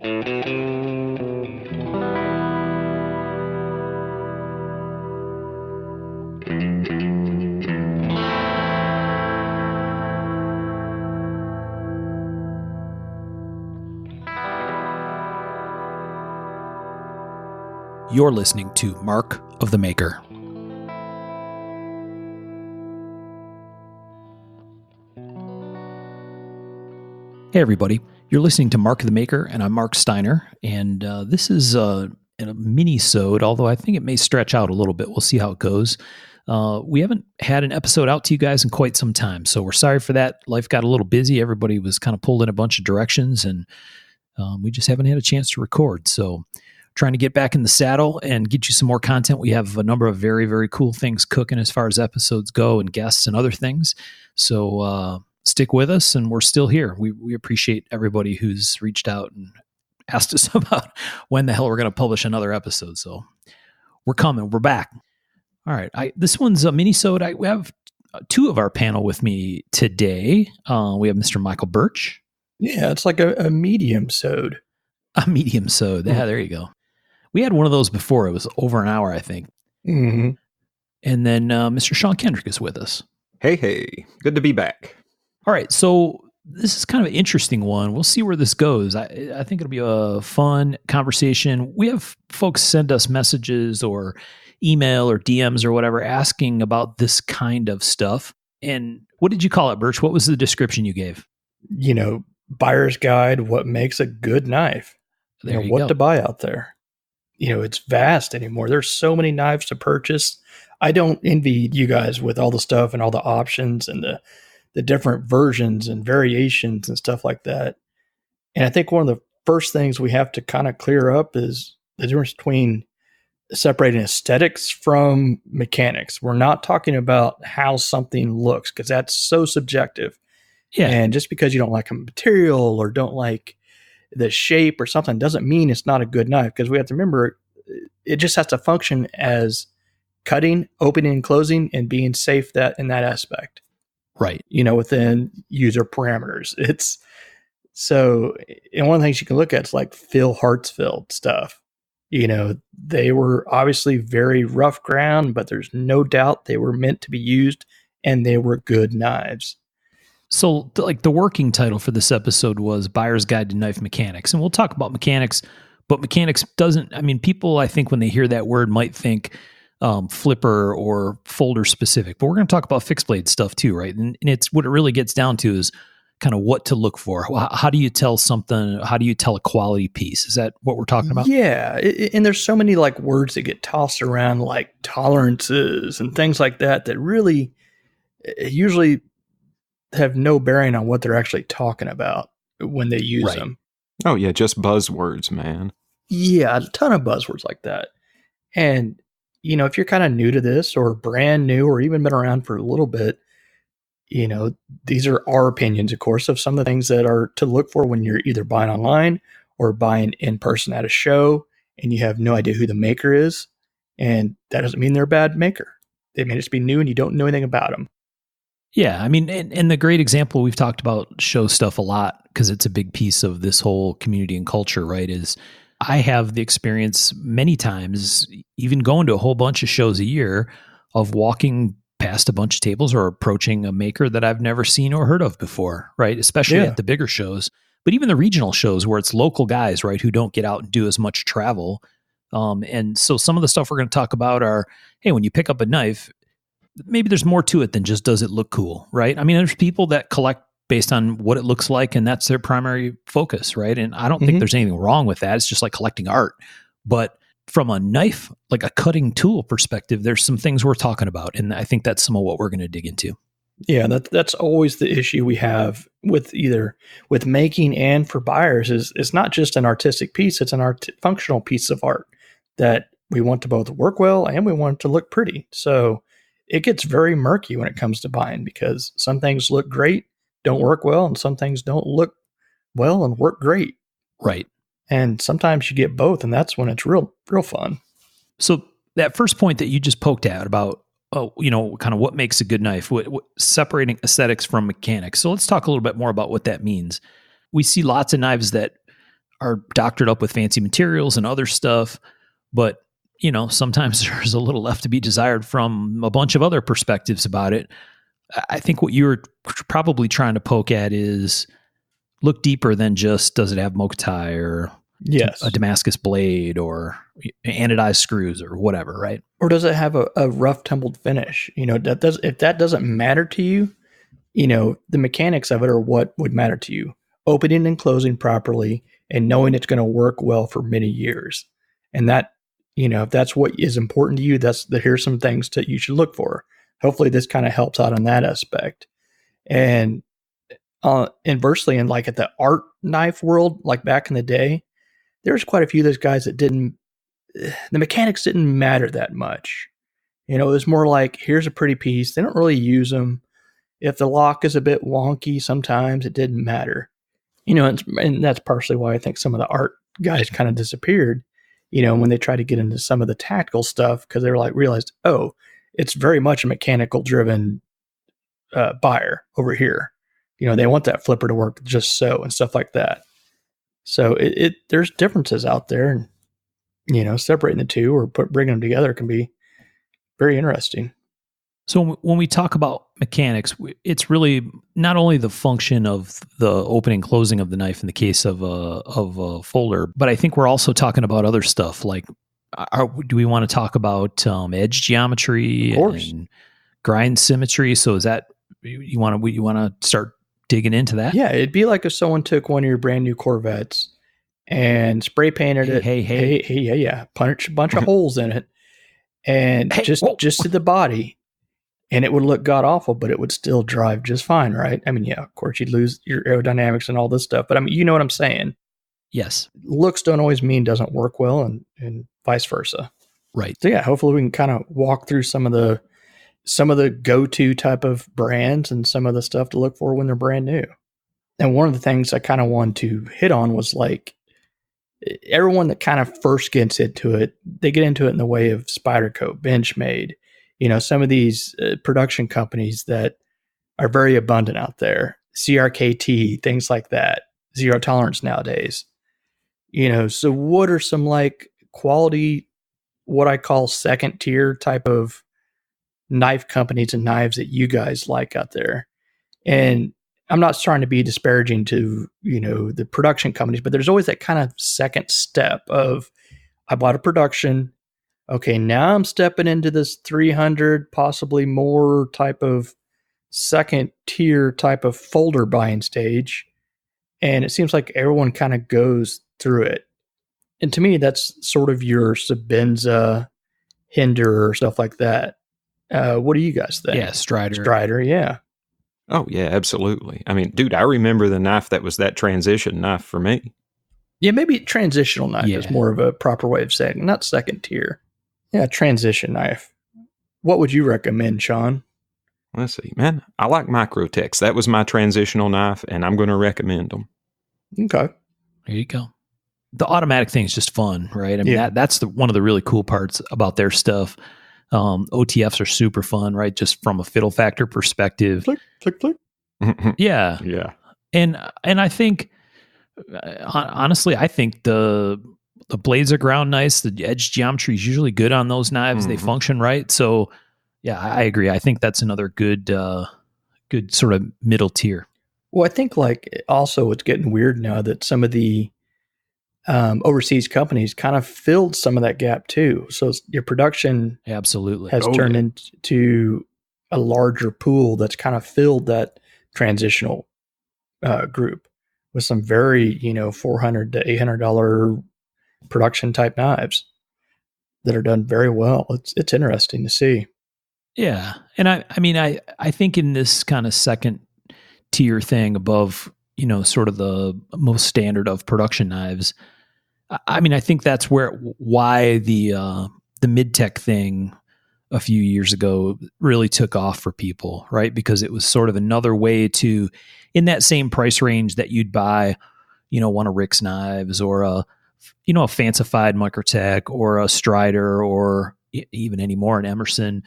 You're listening to Mark of the Maker. Hey, everybody. You're listening to Mark of the Maker, and I'm Mark Steiner. And this is a mini-sode, although I think it may stretch out a little bit. We'll see how it goes. We haven't had an episode out to you guys in quite some time, so we're sorry for that. Life got a little busy. Everybody was kind of pulled in a bunch of directions, and we just haven't had a chance to record. So trying to get back in the saddle and get you some more content. We have a number of very, very cool things cooking as far as episodes go and guests and other things. So stick with us, and we're still here. We appreciate everybody who's reached out and asked us about when the hell we're going to publish another episode. So we're coming. We're back. All right. This one's a mini-sode. We have two of our panel with me today. We have Mr. Michael Birch. Yeah, it's like a medium-sode. A medium-sode. Yeah, there you go. We had one of those before. It was over an hour, I think. Mm-hmm. And then Mr. Sean Kendrick is with us. Hey. Good to be back. All right. So this is kind of an interesting one. We'll see where this goes. I think it'll be a fun conversation. We have folks send us messages or email or DMs or whatever asking about this kind of stuff. And what did you call it, Birch? What was the description you gave? Buyer's guide, what makes a good knife. There you what go. to buy out there. It's vast anymore. There's so many knives to purchase. I don't envy you guys with all the stuff and all the options and the different versions and variations and stuff like that. And I think one of the first things we have to kind of clear up is the difference between separating aesthetics from mechanics. We're not talking about how something looks, because that's so subjective. Yeah. And just because you don't like a material or don't like the shape or something doesn't mean it's not a good knife, because we have to remember it just has to function as cutting, opening and closing, and being safe in that aspect. Right. Within user parameters. And one of the things you can look at is like Phil Hartsfield stuff. They were obviously very rough ground, but there's no doubt they were meant to be used, and they were good knives. So the working title for this episode was Buyer's Guide to Knife Mechanics. And we'll talk about mechanics, but mechanics people, I think when they hear that word might think flipper or folder specific, but we're going to talk about fixed blade stuff too, right? And it's what it really gets down to is kind of what to look for. How do you tell something? How do you tell a quality piece? Is that what we're talking about? Yeah. And there's so many like words that get tossed around, like tolerances and things like that really usually have no bearing on what they're actually talking about when they use them. Oh yeah, just buzzwords, man. Yeah, a ton of buzzwords like that. And if you're kind of new to this or brand new or even been around for a little bit, these are our opinions, of course, of some of the things that are to look for when you're either buying online or buying in person at a show and you have no idea who the maker is. And that doesn't mean they're a bad maker. They may just be new and you don't know anything about them. Yeah, and the great example, we've talked about show stuff a lot because it's a big piece of this whole community and culture, right? Is I have the experience many times, even going to a whole bunch of shows a year, of walking past a bunch of tables or approaching a maker that I've never seen or heard of before, right? Especially at the bigger shows, but even the regional shows where it's local guys, right, who don't get out and do as much travel. And so some of the stuff we're going to talk about are, hey, when you pick up a knife, maybe there's more to it than just does it look cool, right? There's people that collect based on what it looks like, and that's their primary focus, right? And I don't think there's anything wrong with that. It's just like collecting art. But from a knife, like a cutting tool perspective, there's some things we're talking about, and I think that's some of what we're going to dig into. Yeah, that's always the issue we have with with making and for buyers is it's not just an artistic piece, it's an functional piece of art that we want to both work well and we want it to look pretty. So it gets very murky when it comes to buying because some things look great, don't work well, and some things don't look well and work great. Right. And sometimes you get both, and that's when it's real fun. So that first point that you just poked at about, kind of what makes a good knife, what separating aesthetics from mechanics. So let's talk a little bit more about what that means. We see lots of knives that are doctored up with fancy materials and other stuff, but sometimes there's a little left to be desired from a bunch of other perspectives about it. I think what you're probably trying to poke at is look deeper than just does it have Mokutai or Yes. a Damascus blade or anodized screws or whatever, right? Or does it have a rough tumbled finish? If that doesn't matter to you, the mechanics of it are what would matter to you. Opening and closing properly and knowing it's going to work well for many years. And that, if that's what is important to you, here's some things that you should look for. Hopefully this kind of helps out on that aspect. And inversely, in like at the art knife world, like back in the day, there's quite a few of those guys that the mechanics didn't matter that much. It was more like, here's a pretty piece. They don't really use them. If the lock is a bit wonky, sometimes it didn't matter. And that's partially why I think some of the art guys kind of disappeared, when they tried to get into some of the tactical stuff, because they were realized, oh, it's very much a mechanical driven buyer over here. They want that flipper to work just so and stuff like that. So there's differences out there, and separating the two or bringing them together can be very interesting. So when we talk about mechanics, it's really not only the function of the opening and closing of the knife in the case of a folder, but I think we're also talking about other stuff. Like, do we want to talk about edge geometry and grind symmetry? So is that you want to start digging into that? Yeah, it'd be like if someone took one of your brand new Corvettes and spray painted it. Hey, yeah. Punch a bunch of holes in it, and just to the body. And it would look god awful, but it would still drive just fine, right? I mean, yeah, of course you'd lose your aerodynamics and all this stuff, but I mean, you know what I'm saying? Yes. Looks don't always mean doesn't work well, and vice versa. Right. So yeah, hopefully we can kind of walk through some of the go-to type of brands and some of the stuff to look for when they're brand new. And one of the things I kind of wanted to hit on was like everyone that kind of first gets into it, they get into it in the way of Spyderco, Benchmade. Some of these production companies that are very abundant out there, CRKT, things like that, zero tolerance nowadays. So what are some like quality, what I call second tier type of knife companies and knives that you guys like out there? And I'm not trying to be disparaging to, the production companies, but there's always that kind of second step of, I bought a production. Okay, now I'm stepping into this 300, possibly more type of second tier type of folder buying stage. And it seems like everyone kind of goes through it. And to me, that's sort of your Sabenza, Hinder, stuff like that. What do you guys think? Yeah, Strider. Strider, yeah. Oh, yeah, absolutely. I mean, dude, I remember the knife that was that transition knife for me. Yeah, maybe transitional knife is more of a proper way of saying it, not second tier. Yeah, transition knife. What would you recommend, Sean? Let's see, man. I like Microtex. That was my transitional knife, and I'm going to recommend them. Okay. There you go. The automatic thing is just fun, right? I mean, that's one of the really cool parts about their stuff. OTFs are super fun, right? Just from a fiddle factor perspective. Click, click, click. Yeah. Yeah. And I think, honestly, I think the blades are ground nice. The edge geometry is usually good on those knives. They function right. So, yeah, I agree. I think that's another good sort of middle tier. Well, I think like also it's getting weird now that some of the overseas companies kind of filled some of that gap too. So your production absolutely has turned into a larger pool that's kind of filled that transitional group with some very, $400 to $800 production type knives that are done very well. It's interesting to see. Yeah. And I think in this kind of second tier thing above, sort of the most standard of production knives, I think that's why the mid-tech thing a few years ago really took off for people, right? Because it was sort of another way to, in that same price range that you'd buy, one of Rick's knives or a fancified Microtech or a Strider or even anymore an Emerson,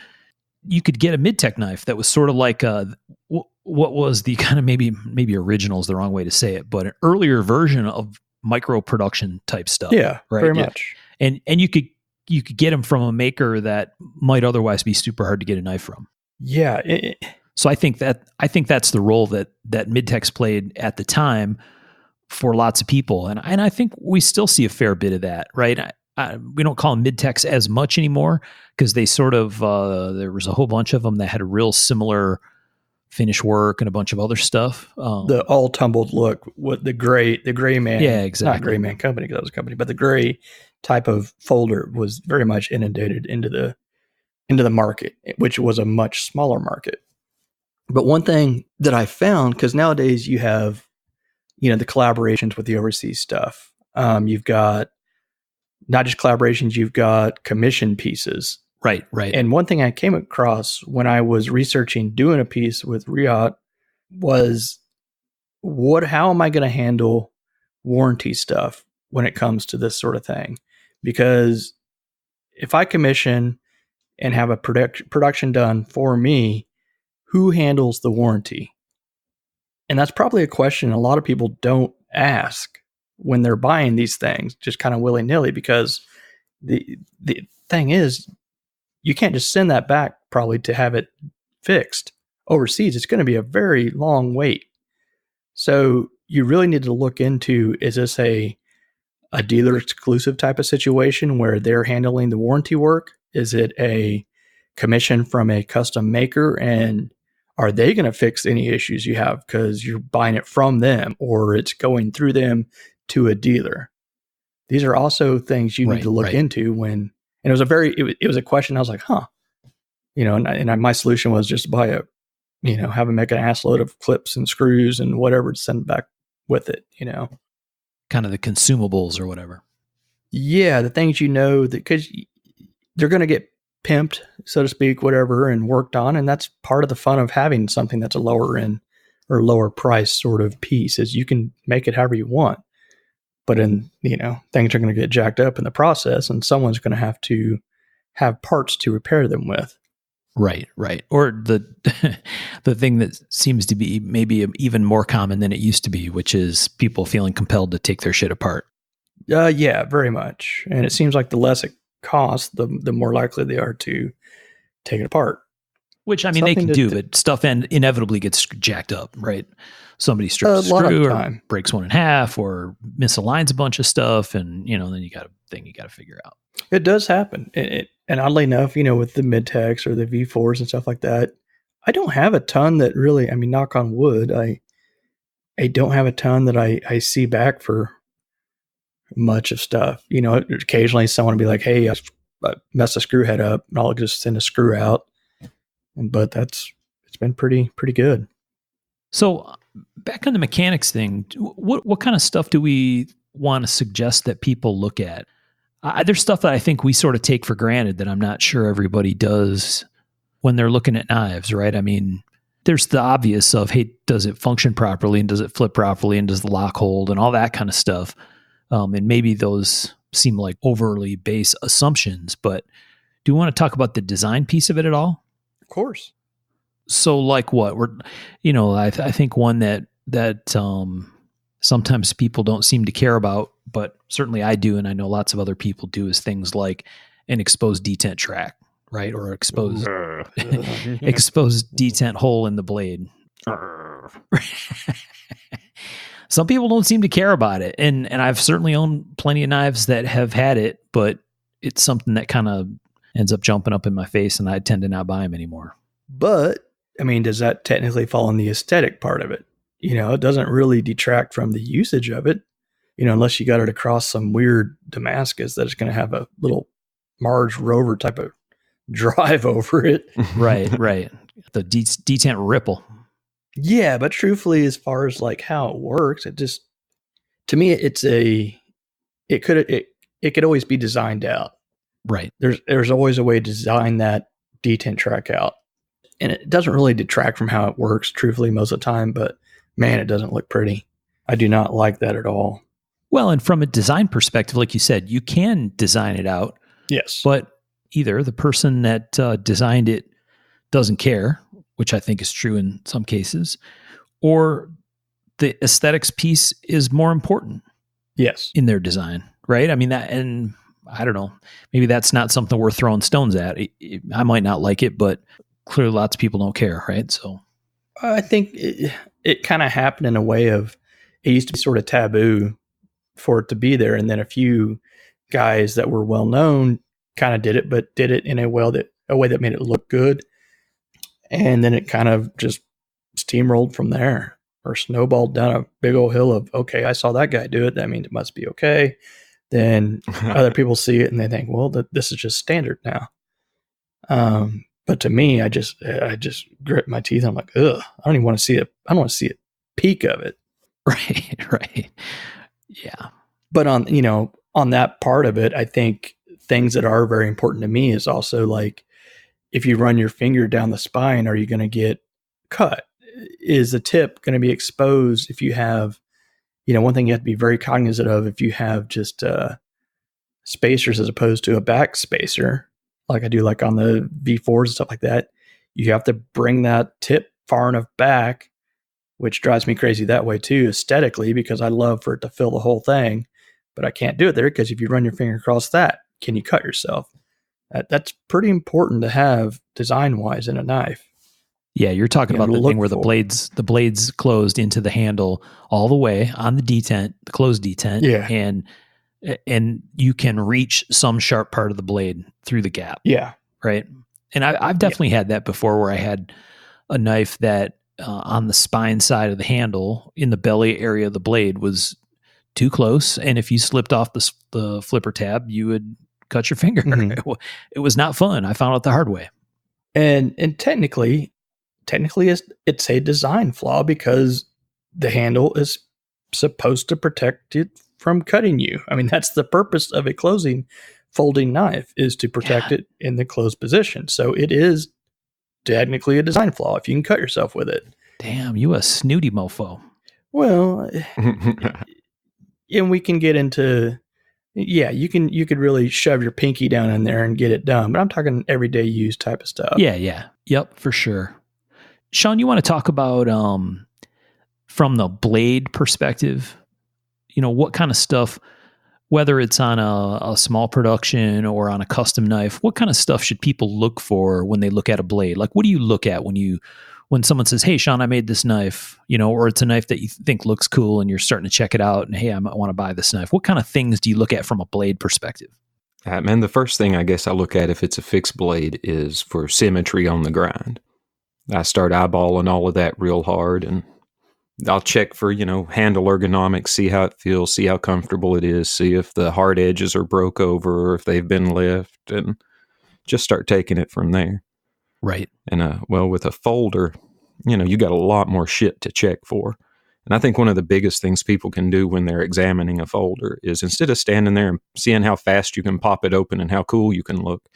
you could get a mid-tech knife that was sort of like what was the kind of maybe original is the wrong way to say it, but an earlier version of micro production type stuff. Yeah, right. very much. And you could get them from a maker that might otherwise be super hard to get a knife from. Yeah. So I think that's the role that Midtex played at the time for lots of people, and I think we still see a fair bit of that, right? We don't call them Midtex as much anymore because they sort of there was a whole bunch of them that had a real similar finish work and a bunch of other stuff. The all tumbled look, what the gray man, yeah, exactly, not Gray Man Company because that was a company, but the gray type of folder was very much inundated into the market, which was a much smaller market. But one thing that I found, because nowadays you have, the collaborations with the overseas stuff. You've got not just collaborations, you've got commission pieces. Right. And one thing I came across when I was researching doing a piece with Riot was how am I going to handle warranty stuff when it comes to this sort of thing? Because if I commission and have a production done for me, who handles the warranty? And that's probably a question a lot of people don't ask when they're buying these things, just kind of willy-nilly, because the thing is, you can't just send that back probably to have it fixed overseas. It's going to be a very long wait. So you really need to look into, is this a dealer exclusive type of situation where they're handling the warranty work? Is it a commission from a custom maker, and are they going to fix any issues you have because you're buying it from them, or it's going through them to a dealer? These are also things you need to look into when, and it was a question I was like, and my solution was just buy have them make an ass load of clips and screws and whatever to send back with it, Kind of the consumables or whatever. Yeah, the things that because they're going to get pimped, so to speak, whatever, and worked on, and that's part of the fun of having something that's a lower end or lower price sort of piece, is you can make it however you want. But things are going to get jacked up in the process, and someone's going to have to have parts to repair them with. Right. Or the thing that seems to be maybe even more common than it used to be, which is people feeling compelled to take their shit apart. Yeah, very much. And it seems like the less it costs, the more likely they are to take it apart. Which, I mean, they can do, but stuff inevitably gets jacked up, right? Somebody strips a screw or breaks one in half or misaligns a bunch of stuff, and then you got a thing you got to figure out. It does happen. And oddly enough, with the Midtex or the V4s and stuff like that, I don't have a ton that really, knock on wood, I don't have a ton that I see back for much of stuff. Occasionally someone will be like, hey, I messed a screw head up, and I'll just send a screw out. But it's been pretty good. So back on the mechanics thing, what kind of stuff do we want to suggest that people look at? There's stuff that I think we sort of take for granted that I'm not sure everybody does when they're looking at knives, right? I mean, there's the obvious of, hey, does it function properly, and does it flip properly, and does the lock hold, and all that kind of stuff. And maybe those seem like overly base assumptions, but do you want to talk about the design piece of it at all? Of course. So like what I think one that sometimes people don't seem to care about, but certainly I do, and I know lots of other people do, is things like an exposed detent track, right? Or exposed detent hole in the blade. Some people don't seem to care about it, and I've certainly owned plenty of knives that have had it, but it's something that kind of ends up jumping up in my face, and I tend to not buy them anymore. But does that technically fall in the aesthetic part of it? It doesn't really detract from the usage of it, unless you got it across some weird Damascus that is going to have a little Mars rover type of drive over it. Right. The detent ripple. Yeah, but truthfully, as far as like how it works, it just, to me, it could always be designed out. Right. There's always a way to design that detent track out. And it doesn't really detract from how it works, truthfully, most of the time, but man, it doesn't look pretty. I do not like that at all. Well, and from a design perspective, like you said, you can design it out. Yes. But either the person that designed it doesn't care, which I think is true in some cases, or the aesthetics piece is more important. Yes. in their design, right? I mean, that, and I don't know, maybe that's not something we're throwing stones at. I might not like it, but clearly lots of people don't care, right? So I think it kind of happened in a way of it used to be sort of taboo for it to be there. And then a few guys that were well known kind of did it, but did it in a way that made it look good. And then it kind of just steamrolled from there, or snowballed down a big old hill of, okay, I saw that guy do it. That means it must be okay. Then other people see it and they think, well, this is just standard now. But to me, I just grit my teeth. I'm like, ugh, I don't even want to see it. I don't want to see a peak of it. right. Yeah. But on that part of it, I think things that are very important to me is also like, if you run your finger down the spine, are you going to get cut? Is the tip going to be exposed if you have, one thing you have to be very cognizant of, if you have just spacers as opposed to a back spacer, like I do like on the V4s and stuff like that, you have to bring that tip far enough back, which drives me crazy that way too, aesthetically, because I love for it to fill the whole thing, but I can't do it there because if you run your finger across that, can you cut yourself? That's pretty important to have design-wise in a knife. Yeah, you're talking about the thing where the blades closed into the handle all the way on the detent, the closed detent, yeah, and you can reach some sharp part of the blade through the gap. Yeah, right. And I've definitely had that before, where I had a knife that on the spine side of the handle, in the belly area of the blade, was too close, and if you slipped off the flipper tab, you would cut your finger. Mm-hmm. It was not fun. I found out the hard way. And technically it's a design flaw, because the handle is supposed to protect it from cutting you. I mean, that's the purpose of a folding knife, is to protect it in the closed position. So it is technically a design flaw if you can cut yourself with it. Damn, you a snooty mofo. Well, and we can get into, you could really shove your pinky down in there and get it done, but I'm talking everyday use type of stuff. Yeah. Yep, for sure. Sean, you want to talk about, from the blade perspective, what kind of stuff, whether it's on a small production or on a custom knife, what kind of stuff should people look for when they look at a blade? Like, what do you look at when someone says, hey, Sean, I made this knife, or it's a knife that you think looks cool and you're starting to check it out and, hey, I might want to buy this knife. What kind of things do you look at from a blade perspective? Man, the first thing I guess I look at if it's a fixed blade is for symmetry on the grind. I start eyeballing all of that real hard, and I'll check for, handle ergonomics, see how it feels, see how comfortable it is, see if the hard edges are broke over or if they've been left, and just start taking it from there. Right. And, with a folder, you got a lot more shit to check for. And I think one of the biggest things people can do when they're examining a folder is, instead of standing there and seeing how fast you can pop it open and how cool you can look,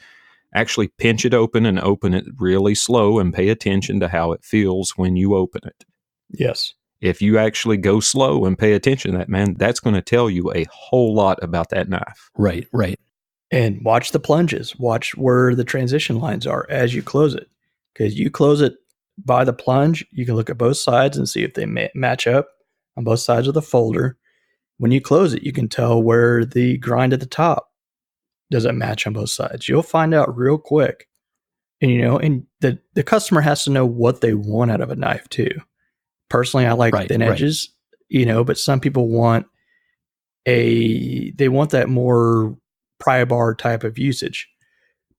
actually pinch it open and open it really slow and pay attention to how it feels when you open it. Yes. If you actually go slow and pay attention to that, man, that's going to tell you a whole lot about that knife. Right. And watch the plunges. Watch where the transition lines are as you close it. Because you close it by the plunge, you can look at both sides and see if they match up on both sides of the folder. When you close it, you can tell where the grind at the top doesn't match on both sides. You'll find out real quick. And, and the customer has to know what they want out of a knife too. Personally, I like thin edges, but some people want that more pry bar type of usage.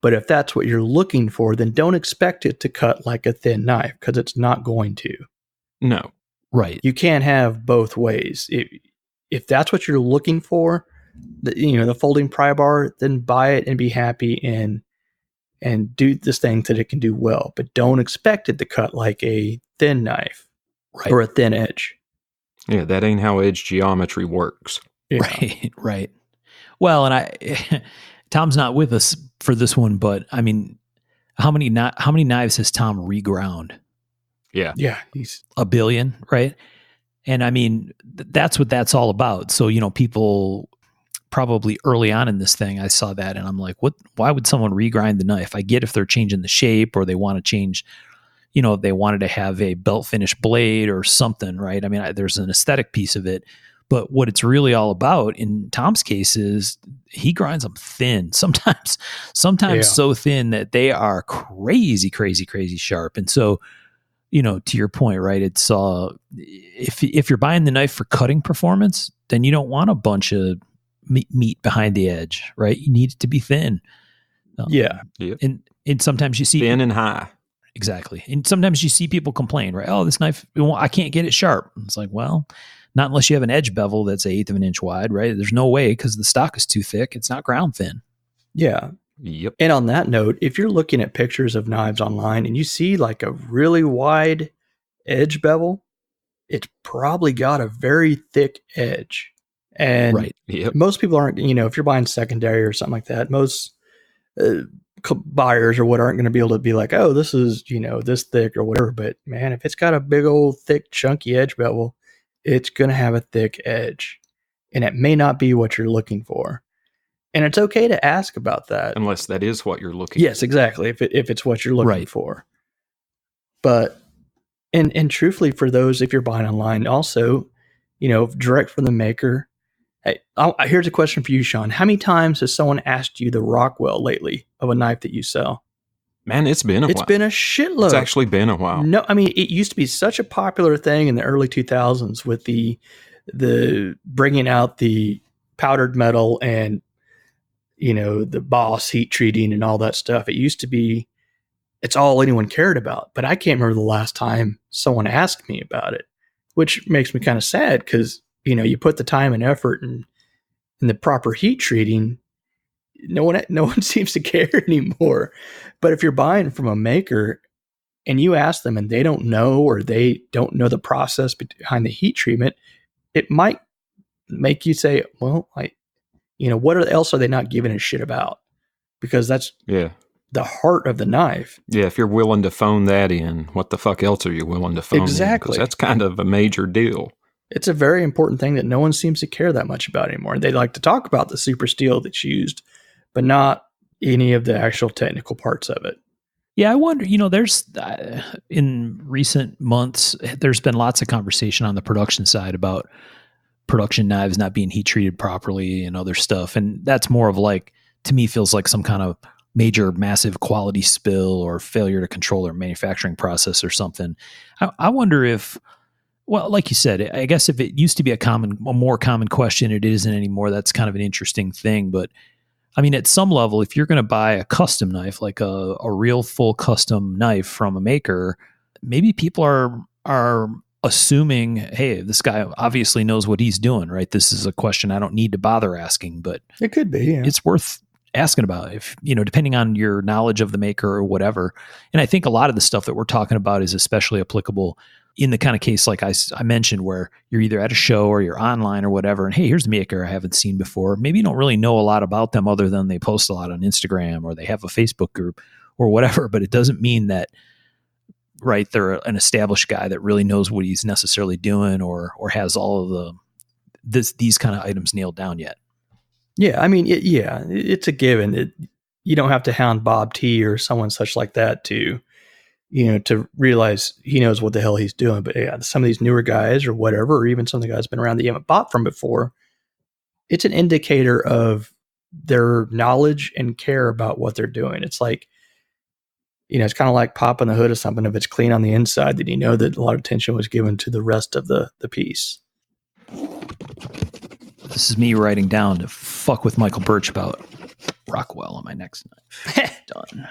But if that's what you're looking for, then don't expect it to cut like a thin knife, because it's not going to. No. Right. You can't have both ways. If that's what you're looking for, the folding pry bar, then buy it and be happy and do this thing that it can do well. But don't expect it to cut like a thin knife or a thin edge. Yeah, that ain't how edge geometry works. Yeah. Right. Well, and Tom's not with us for this one, but I mean, how many knives has Tom reground? Yeah, he's a billion, right? And I mean, that's what that's all about. So people probably early on in this thing, I saw that and I'm like, what? Why would someone regrind the knife? I get if they're changing the shape or they want to change, they wanted to have a belt finish blade or something, right? I mean, there's an aesthetic piece of it, But what it's really all about in Tom's case is he grinds them thin, sometimes Yeah. so thin that they are crazy, crazy, crazy sharp. And so, to your point, right? It's if you're buying the knife for cutting performance, then you don't want a bunch of meat behind the edge, right? You need it to be thin. Yeah. Yep. And sometimes you see Thin and high. exactly, and sometimes you see people complain, right? Oh, this knife, I can't get it sharp. It's like, well, not unless you have an edge bevel that's 1/8 of an inch wide, right? There's no way because the stock is too thick. It's not ground thin. Yeah. Yep. And on that note, if you're looking at pictures of knives online and you see like a really wide edge bevel, it's probably got a very thick edge. And Right. Yep. most people aren't, if you're buying secondary or something like that, most buyers or what aren't going to be able to be like, oh, this is, this thick or whatever. But man, if it's got a big old thick chunky edge bevel, it's going to have a thick edge, and it may not be what you're looking for. And it's okay to ask about that. Unless that is what you're looking Yes, for. exactly. If it's what you're looking Right. for. But and truthfully, for those, if you're buying online, also, direct from the maker. Hey, here's a question for you, Sean. How many times has someone asked you the Rockwell lately of a knife that you sell? Man, it's been a while. It's been a shitload. It's actually been a while. No, I mean, it used to be such a popular thing in the early 2000s with the bringing out the powdered metal and, the Boss heat treating and all that stuff. It used to be, it's all anyone cared about. But I can't remember the last time someone asked me about it, which makes me kind of sad because, you put the time and effort and the proper heat treating. No one seems to care anymore. But if you're buying from a maker and you ask them and they don't know, or they don't know the process behind the heat treatment, it might make you say, well, what else are they not giving a shit about? Because that's the heart of the knife. Yeah, if you're willing to phone that in, what the fuck else are you willing to phone in? Exactly. Because that's kind of a major deal. It's a very important thing that no one seems to care that much about anymore. They like to talk about the super steel that's used, but not any of the actual technical parts of it. Yeah, I wonder, there's in recent months, there's been lots of conversation on the production side about production knives not being heat treated properly and other stuff. And that's more of like, to me, feels like some kind of major, massive quality spill or failure to control their manufacturing process or something. I wonder if, well, like you said, I guess if it used to be a more common question, it isn't anymore. That's kind of an interesting thing. But I mean, at some level, if you're going to buy a custom knife, like a real full custom knife from a maker, maybe people are assuming, hey, this guy obviously knows what he's doing, right? This is a question I don't need to bother asking, but it could be. Yeah. It's worth asking about, if depending on your knowledge of the maker or whatever. And I think a lot of the stuff that we're talking about is especially applicable in the kind of case like I mentioned, where you're either at a show or you're online or whatever, and hey, here's a maker I haven't seen before. Maybe you don't really know a lot about them other than they post a lot on Instagram or they have a Facebook group or whatever, but it doesn't mean that, right, they're an established guy that really knows what he's necessarily doing or has all of these kind of items nailed down yet. Yeah, I mean, it's a given. You don't have to hound Bob T or someone such like that to realize he knows what the hell he's doing. But yeah, some of these newer guys or whatever, or even some of the guys been around that you haven't bought from before, it's an indicator of their knowledge and care about what they're doing. It's like, it's kind of like popping the hood of something. If it's clean on the inside, then you know that a lot of attention was given to the rest of the piece. This is me writing down to fuck with Michael Birch about Rockwell on my next knife. Done.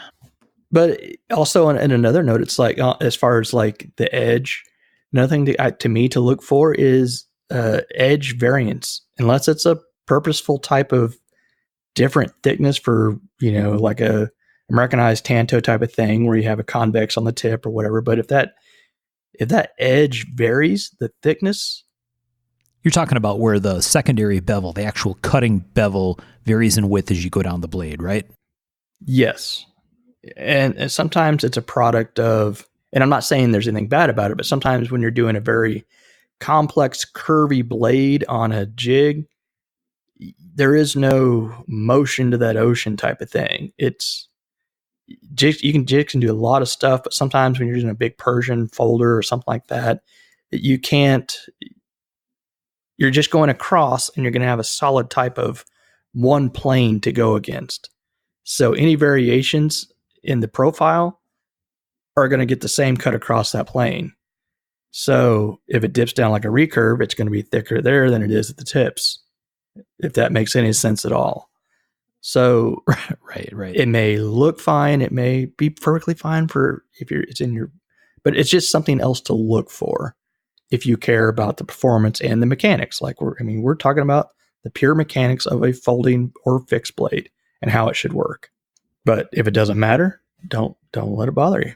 But also on another note, it's like, as far as like the edge, another thing to me to look for is edge variance, unless it's a purposeful type of different thickness for, like a Americanized Tanto type of thing where you have a convex on the tip or whatever. But if that edge varies, the thickness. You're talking about where the secondary bevel, the actual cutting bevel, varies in width as you go down the blade, right? Yes. And sometimes it's a product of, and I'm not saying there's anything bad about it, but sometimes when you're doing a very complex, curvy blade on a jig, there is no motion to that ocean type of thing. It's jigs can do a lot of stuff, but sometimes when you're using a big Persian folder or something like that, you can't. you're just going across and you're going to have a solid type of one plane to go against. So any variations in the profile are going to get the same cut across that plane. So if it dips down like a recurve, it's going to be thicker there than it is at the tips, if that makes any sense at all. So right. It may look fine. It may be perfectly fine for it's in your, but it's just something else to look for if you care about the performance and the mechanics. Like we're talking about the pure mechanics of a folding or fixed blade and how it should work. But if it doesn't matter, don't let it bother you.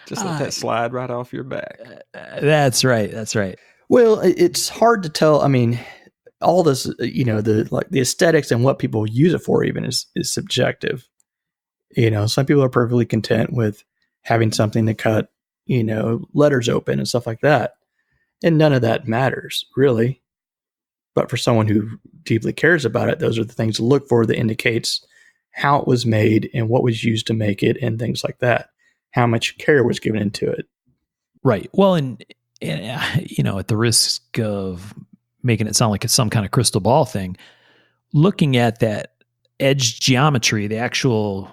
Just let that slide right off your back. That's right. Well, it's hard to tell. I mean, all this, the aesthetics and what people use it for even is subjective. Some people are perfectly content with having something to cut, letters open and stuff like that. And none of that matters, really. But for someone who deeply cares about it, those are the things to look for that indicates how it was made and what was used to make it and things like that. How much care was given into it. Right. Well, and at the risk of making it sound like it's some kind of crystal ball thing, looking at that edge geometry, the actual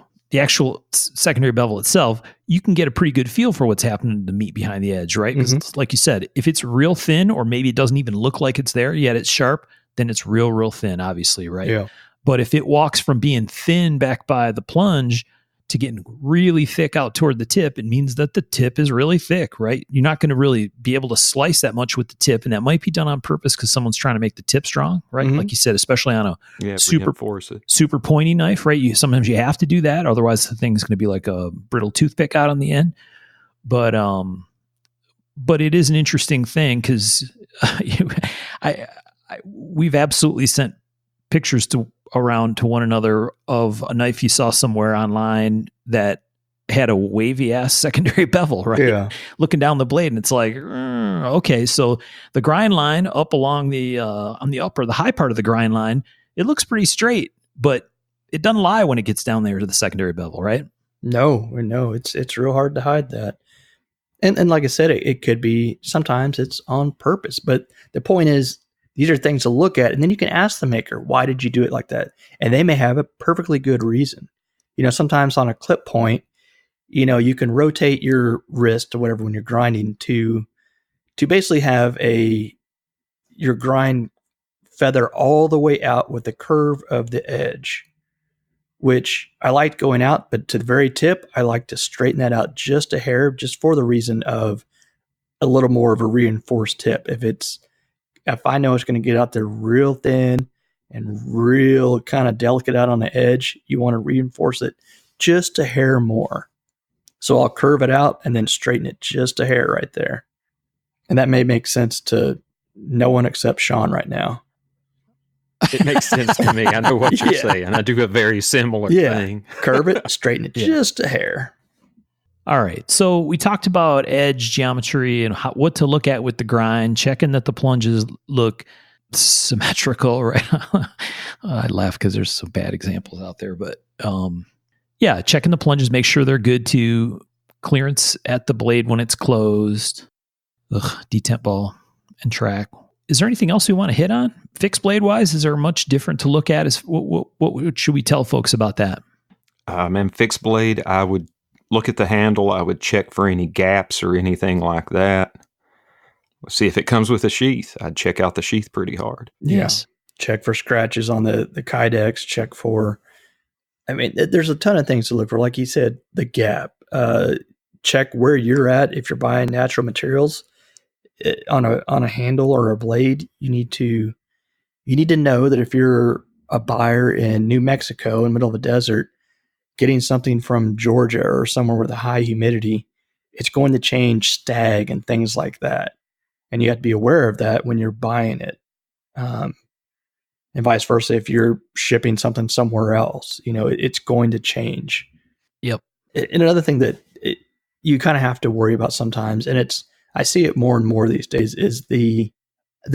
secondary bevel itself, you can get a pretty good feel for what's happening to the meat behind the edge, right? Because like you said, if it's real thin, or maybe it doesn't even look like it's there, yet it's sharp, then it's real thin, obviously, right? Yeah. But if it walks from being thin back by the plunge to getting really thick out toward the tip, it means that the tip is really thick, right? You're not going to really be able to slice that much with the tip, and that might be done on purpose because someone's trying to make the tip strong, right? Like you said, especially on a super pointy knife, right? Sometimes you have to do that, otherwise the thing's going to be like a brittle toothpick out on the end. But it is an interesting thing because we've absolutely sent pictures around to one another of a knife you saw somewhere online that had a wavy ass secondary bevel, right? Yeah. Looking down the blade, and it's like, okay, so the grind line up along the on the upper, the high part of the grind line, it looks pretty straight, but it doesn't lie when it gets down there to the secondary bevel, right? No, it's real hard to hide that. And like I said, it could be, sometimes it's on purpose, but the point is, these are things to look at, and then you can ask the maker, why did you do it like that? And they may have a perfectly good reason. Sometimes on a clip point, you can rotate your wrist or whatever when you're grinding to basically have your grind feather all the way out with the curve of the edge, which I like going out, but to the very tip, I like to straighten that out just a hair, just for the reason of a little more of a reinforced tip. If I know it's going to get out there real thin and real kind of delicate out on the edge, you want to reinforce it just a hair more. So I'll curve it out and then straighten it just a hair right there. And that may make sense to no one except Sean right now. It makes sense to me. I know what you're saying. I do a very similar thing. Curve it, straighten it just a hair. All right. So we talked about edge geometry and what to look at with the grind, checking that the plunges look symmetrical, right? I laugh because there's some bad examples out there, but checking the plunges, make sure they're good to clearance at the blade when it's closed. Detent ball and track. Is there anything else we want to hit on? Fixed blade wise, is there much different to look at? What should we tell folks about that? Fixed blade, I would look at the handle. I would check for any gaps or anything like that. See if it comes with a sheath. I'd check out the sheath pretty hard. Yes. Check for scratches on the Kydex. Check for, there's a ton of things to look for. Like you said, the gap. Check where you're at. If you're buying natural materials on a handle or a blade, you need to know that if you're a buyer in New Mexico in the middle of a desert, getting something from Georgia or somewhere with a high humidity, it's going to change stag and things like that. And you have to be aware of that when you're buying it. And vice versa, if you're shipping something somewhere else, it's going to change. Yep. And another thing that you kind of have to worry about sometimes, and I see it more and more these days, is the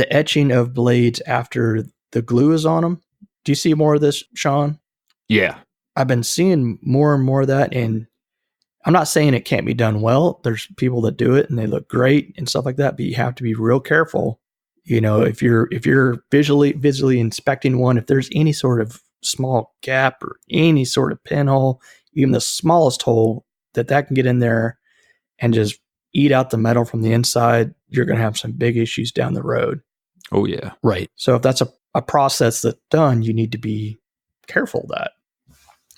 etching of blades after the glue is on them. Do you see more of this, Sean? Yeah. I've been seeing more and more of that, and I'm not saying it can't be done well. There's people that do it and they look great and stuff like that, but you have to be real careful. You know, if you're visually inspecting one, if there's any sort of small gap or any sort of pinhole, even the smallest hole that can get in there and just eat out the metal from the inside, you're going to have some big issues down the road. Oh, yeah. Right. So if that's a process that's done, you need to be careful of that.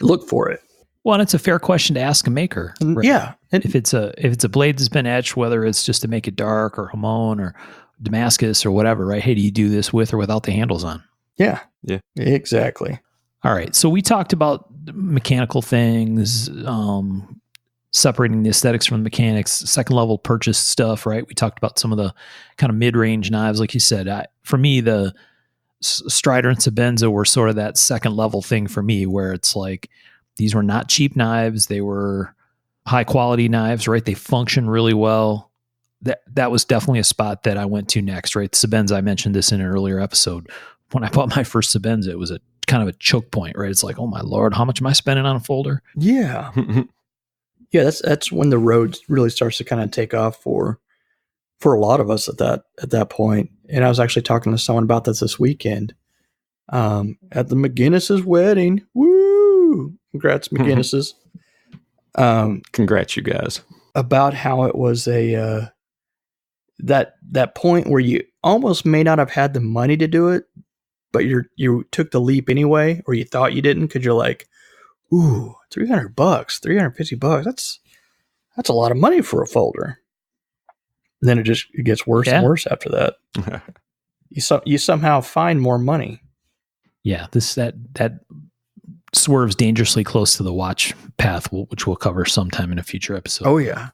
Look for it. Well, and it's a fair question to ask a maker. Right? Yeah. If it's a blade that's been etched, whether it's just to make it dark or Hamon or Damascus or whatever, right? Hey, do you do this with or without the handles on? Yeah. Yeah. Exactly. All right. So we talked about mechanical things, separating the aesthetics from the mechanics, second level purchase stuff, right? We talked about some of the kind of mid-range knives, like you said. For me, the Strider and Sebenza were sort of that second level thing for me, where it's like, these were not cheap knives. They were high quality knives, right? They function really well. That was definitely a spot that I went to next, right? Sebenza, I mentioned this in an earlier episode. When I bought my first Sebenza, it was a kind of a choke point, right? It's like, oh my Lord, how much am I spending on a folder? Yeah. Yeah, that's when the road really starts to kind of take off for a lot of us at that point. And I was actually talking to someone about this weekend at the McGinnis's wedding. Woo! Congrats, McGinnis's. Congrats, you guys. About how it was a that point where you almost may not have had the money to do it, but you took the leap anyway, or you thought you didn't because you're like, ooh, $300, $350. That's a lot of money for a folder. And then it gets worse and worse after that. You somehow find more money. Yeah, that swerves dangerously close to the watch path, which we'll cover sometime in a future episode. Oh yeah.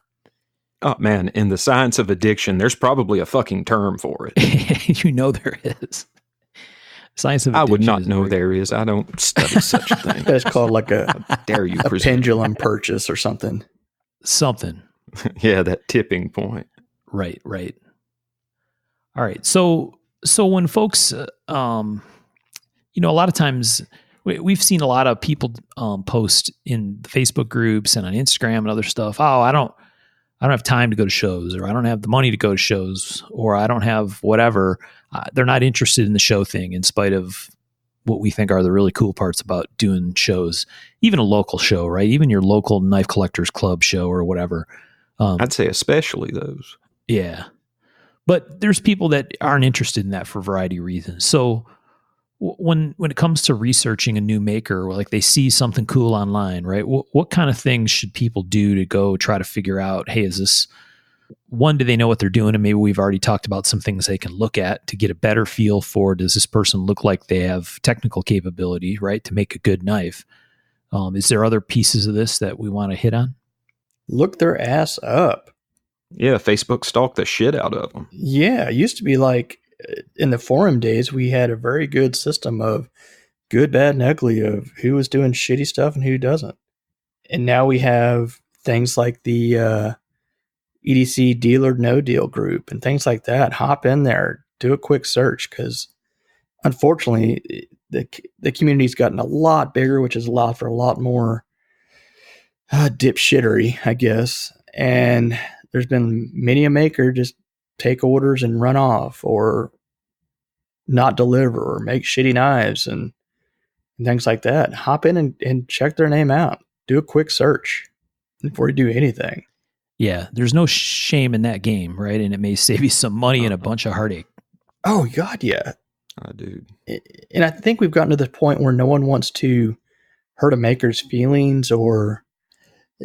Oh man, in the science of addiction, there's probably a fucking term for it. You know there is. Science of addiction. I would not know there is. I don't study such a thing. It's called like a dare you a pendulum purchase or something. Something. Yeah, that tipping point. Right. All right. So when folks, a lot of times we've seen a lot of people post in the Facebook groups and on Instagram and other stuff. Oh, I don't have time to go to shows, or I don't have the money to go to shows, or I don't have whatever. They're not interested in the show thing, in spite of what we think are the really cool parts about doing shows, even a local show, right? Even your local knife collectors club show or whatever. I'd say especially those. Yeah. But there's people that aren't interested in that for a variety of reasons. So when it comes to researching a new maker, like they see something cool online, right? What kind of things should people do to go try to figure out, hey, is this one, do they know what they're doing? And maybe we've already talked about some things they can look at to get a better feel for, does this person look like they have technical capability, right, to make a good knife? Is there other pieces of this that we want to hit on? Look their ass up. Yeah, Facebook stalked the shit out of them. Yeah, it used to be like in the forum days, we had a very good system of good, bad, and ugly of who was doing shitty stuff and who doesn't. And now we have things like the EDC dealer no deal group and things like that. Hop in there, do a quick search, because unfortunately the community's gotten a lot bigger, which has allowed for a lot more dipshittery, I guess. And there's been many a maker just take orders and run off, or not deliver, or make shitty knives and things like that. Hop in and check their name out. Do a quick search before you do anything. Yeah, there's no shame in that game, right? And it may save you some money and a bunch of heartache. Oh, God, yeah. Dude. And I think we've gotten to the point where no one wants to hurt a maker's feelings, or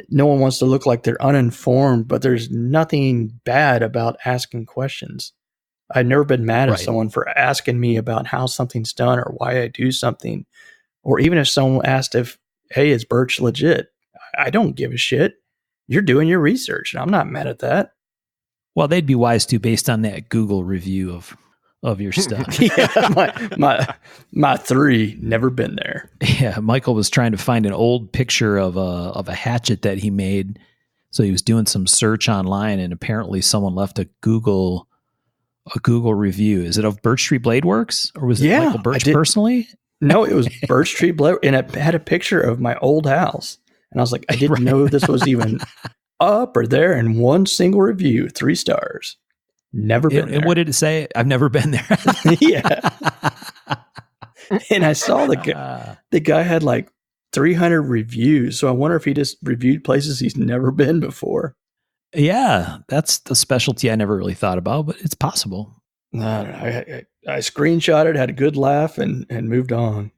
no one wants to look like they're uninformed, but there's nothing bad about asking questions. I've never been mad at someone for asking me about how something's done or why I do something. Or even if someone asked if, hey, is Birch legit? I don't give a shit. You're doing your research, and I'm not mad at that. Well, they'd be wise to, based on that Google review of your stuff. Yeah, my 3, never been there. Yeah, Michael was trying to find an old picture of a hatchet that he made. So he was doing some search online, and apparently someone left a Google review. Is it of Birch Tree Blade Works, or was it Michael Birch personally? No, it was Birch Tree Blade, and it had a picture of my old house. And I was like, I didn't know this was even up or there in one single review. 3 stars. Never been there. And what did it say? I've never been there. Yeah. And I saw the guy had like 300 reviews. So I wonder if he just reviewed places he's never been before. Yeah, that's the specialty I never really thought about, but it's possible. I don't know. I screenshot it, had a good laugh, and moved on.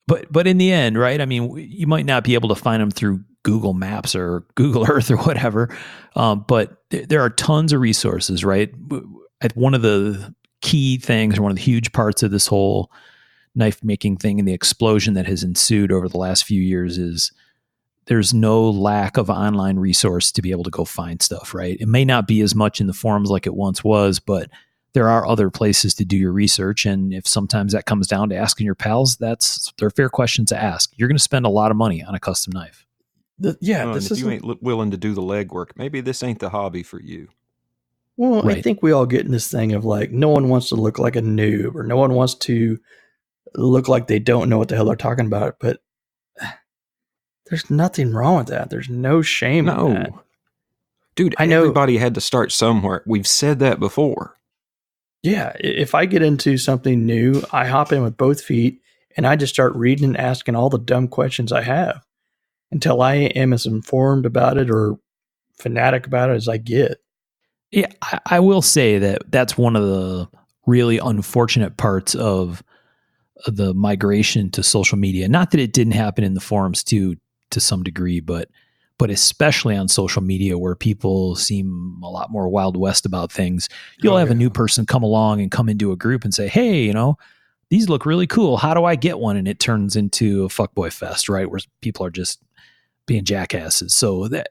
But in the end, right? I mean, you might not be able to find them through Google Maps or Google Earth or whatever, but there are tons of resources, right? One of the key things, or one of the huge parts of this whole knife making thing and the explosion that has ensued over the last few years is there's no lack of online resource to be able to go find stuff, right? It may not be as much in the forums like it once was, but there are other places to do your research. And if sometimes that comes down to asking your pals, they're fair questions to ask. You're going to spend a lot of money on a custom knife. If you ain't willing to do the legwork, maybe this ain't the hobby for you. Well, right. I think we all get in this thing of like, no one wants to look like a noob, or no one wants to look like they don't know what the hell they're talking about. But there's nothing wrong with that. There's no shame in that. Dude, everybody had to start somewhere. We've said that before. Yeah, if I get into something new, I hop in with both feet and I just start reading and asking all the dumb questions I have until I am as informed about it or fanatic about it as I get. Yeah, I will say that that's one of the really unfortunate parts of the migration to social media. Not that it didn't happen in the forums too, to some degree, but especially on social media where people seem a lot more Wild West about things. You'll have a new person come along and come into a group and say, hey, these look really cool. How do I get one? And it turns into a fuckboy fest, right? Where people are just being jackasses. So that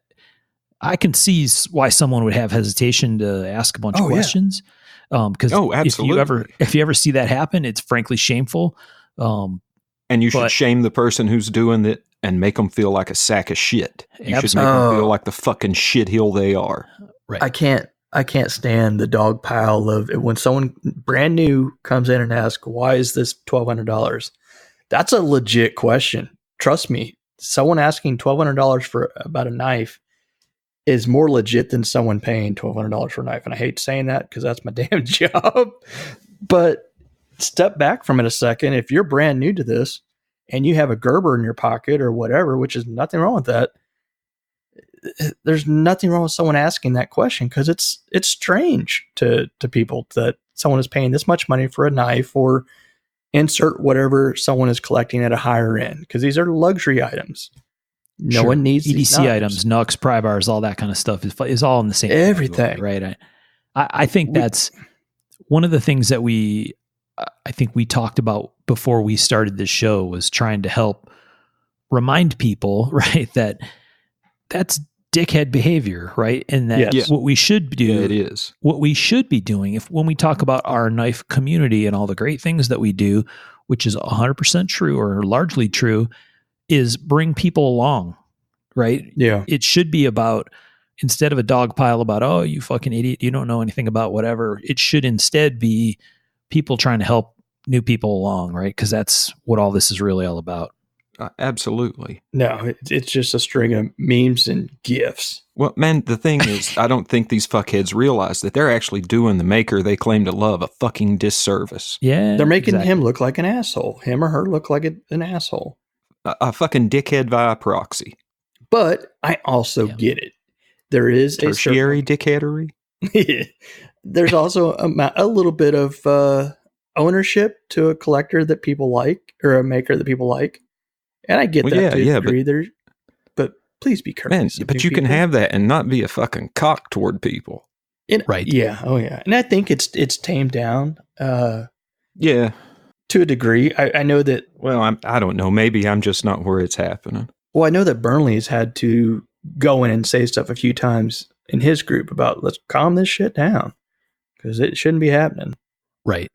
I can see why someone would have hesitation to ask a bunch of questions. Because if you ever see that happen, it's frankly shameful. And you should shame the person who's doing it and make them feel like a sack of shit. You should make them feel like the fucking shithill they are. Right. I can't stand the dog pile of when someone brand new comes in and asks, why is this $1,200? That's a legit question. Trust me. Someone asking $1,200 for about a knife is more legit than someone paying $1,200 for a knife. And I hate saying that because that's my damn job. But step back from it a second. If you're brand new to this and you have a Gerber in your pocket or whatever, which is nothing wrong with that, there's nothing wrong with someone asking that question because it's strange to people that someone is paying this much money for a knife or insert whatever someone is collecting at a higher end because these are luxury items. No one needs EDC items, Nux, pry bars, all that kind of stuff is all in the same everything, category, right? I think that's one of the things that I think we talked about before we started this show was trying to help remind people, right, that that's dickhead behavior, right? And that what we should do, it is what we should be doing when we talk about our knife community and all the great things that we do, which is 100% true or largely true, is bring people along, right? Yeah. It should be about, instead of a dog pile about, oh, you fucking idiot, you don't know anything about whatever, it should instead be people trying to help new people along, right? Because that's what all this is really all about. Absolutely. No, it's just a string of memes and GIFs. Well, man, the thing is, I don't think these fuckheads realize that they're actually doing the maker they claim to love a fucking disservice. Yeah. They're making him look like an asshole. Him or her look like an asshole. A fucking dickhead via proxy. But I also get it. There is tertiary dickheadery. There's also a little bit of ownership to a collector that people like or a maker that people like. And I get that to a degree. But please be courteous. Man, but you can have that and not be a fucking cock toward people. Right. Yeah. Oh, yeah. And I think it's tamed down. Yeah. To a degree. I know that. Well, I don't know. Maybe I'm just not where it's happening. Well, I know that Burnley's had to go in and say stuff a few times in his group about let's calm this shit down because it shouldn't be happening. Right.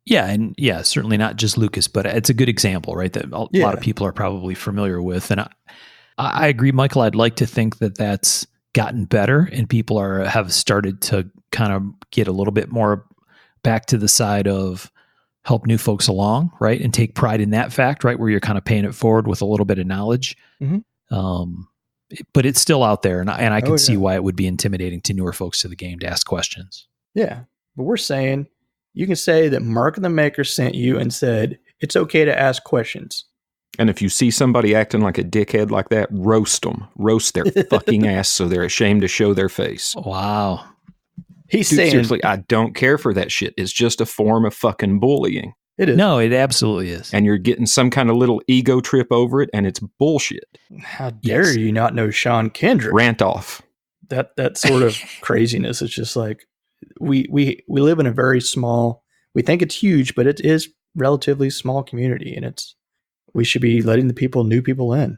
Yeah. And certainly not just Lucas, but it's a good example, right? That a lot of people are probably familiar with. And I agree, Michael. I'd like to think that that's gotten better and people have started to kind of get a little bit more back to the side of help new folks along, right? And take pride in that fact, right? Where you're kind of paying it forward with a little bit of knowledge. Mm-hmm. but it's still out there, and I can see yeah. why it would be intimidating to newer folks to the game to ask questions. Yeah. But we're saying you can say that Mark the Maker sent you and said it's okay to ask questions. And if you see somebody acting like a dickhead like that, roast them. Roast their fucking ass so they're ashamed to show their face. Wow. He's Dude, saying seriously, I don't care for that shit. It's just a form of fucking bullying. it is. No, it absolutely is. And you're getting some kind of little ego trip over it, and it's bullshit. How dare you not know Sean Kendrick? Rant off. That sort of craziness is just like we live in a very small, we think it's huge, but it is relatively small community, and we should be letting new people in,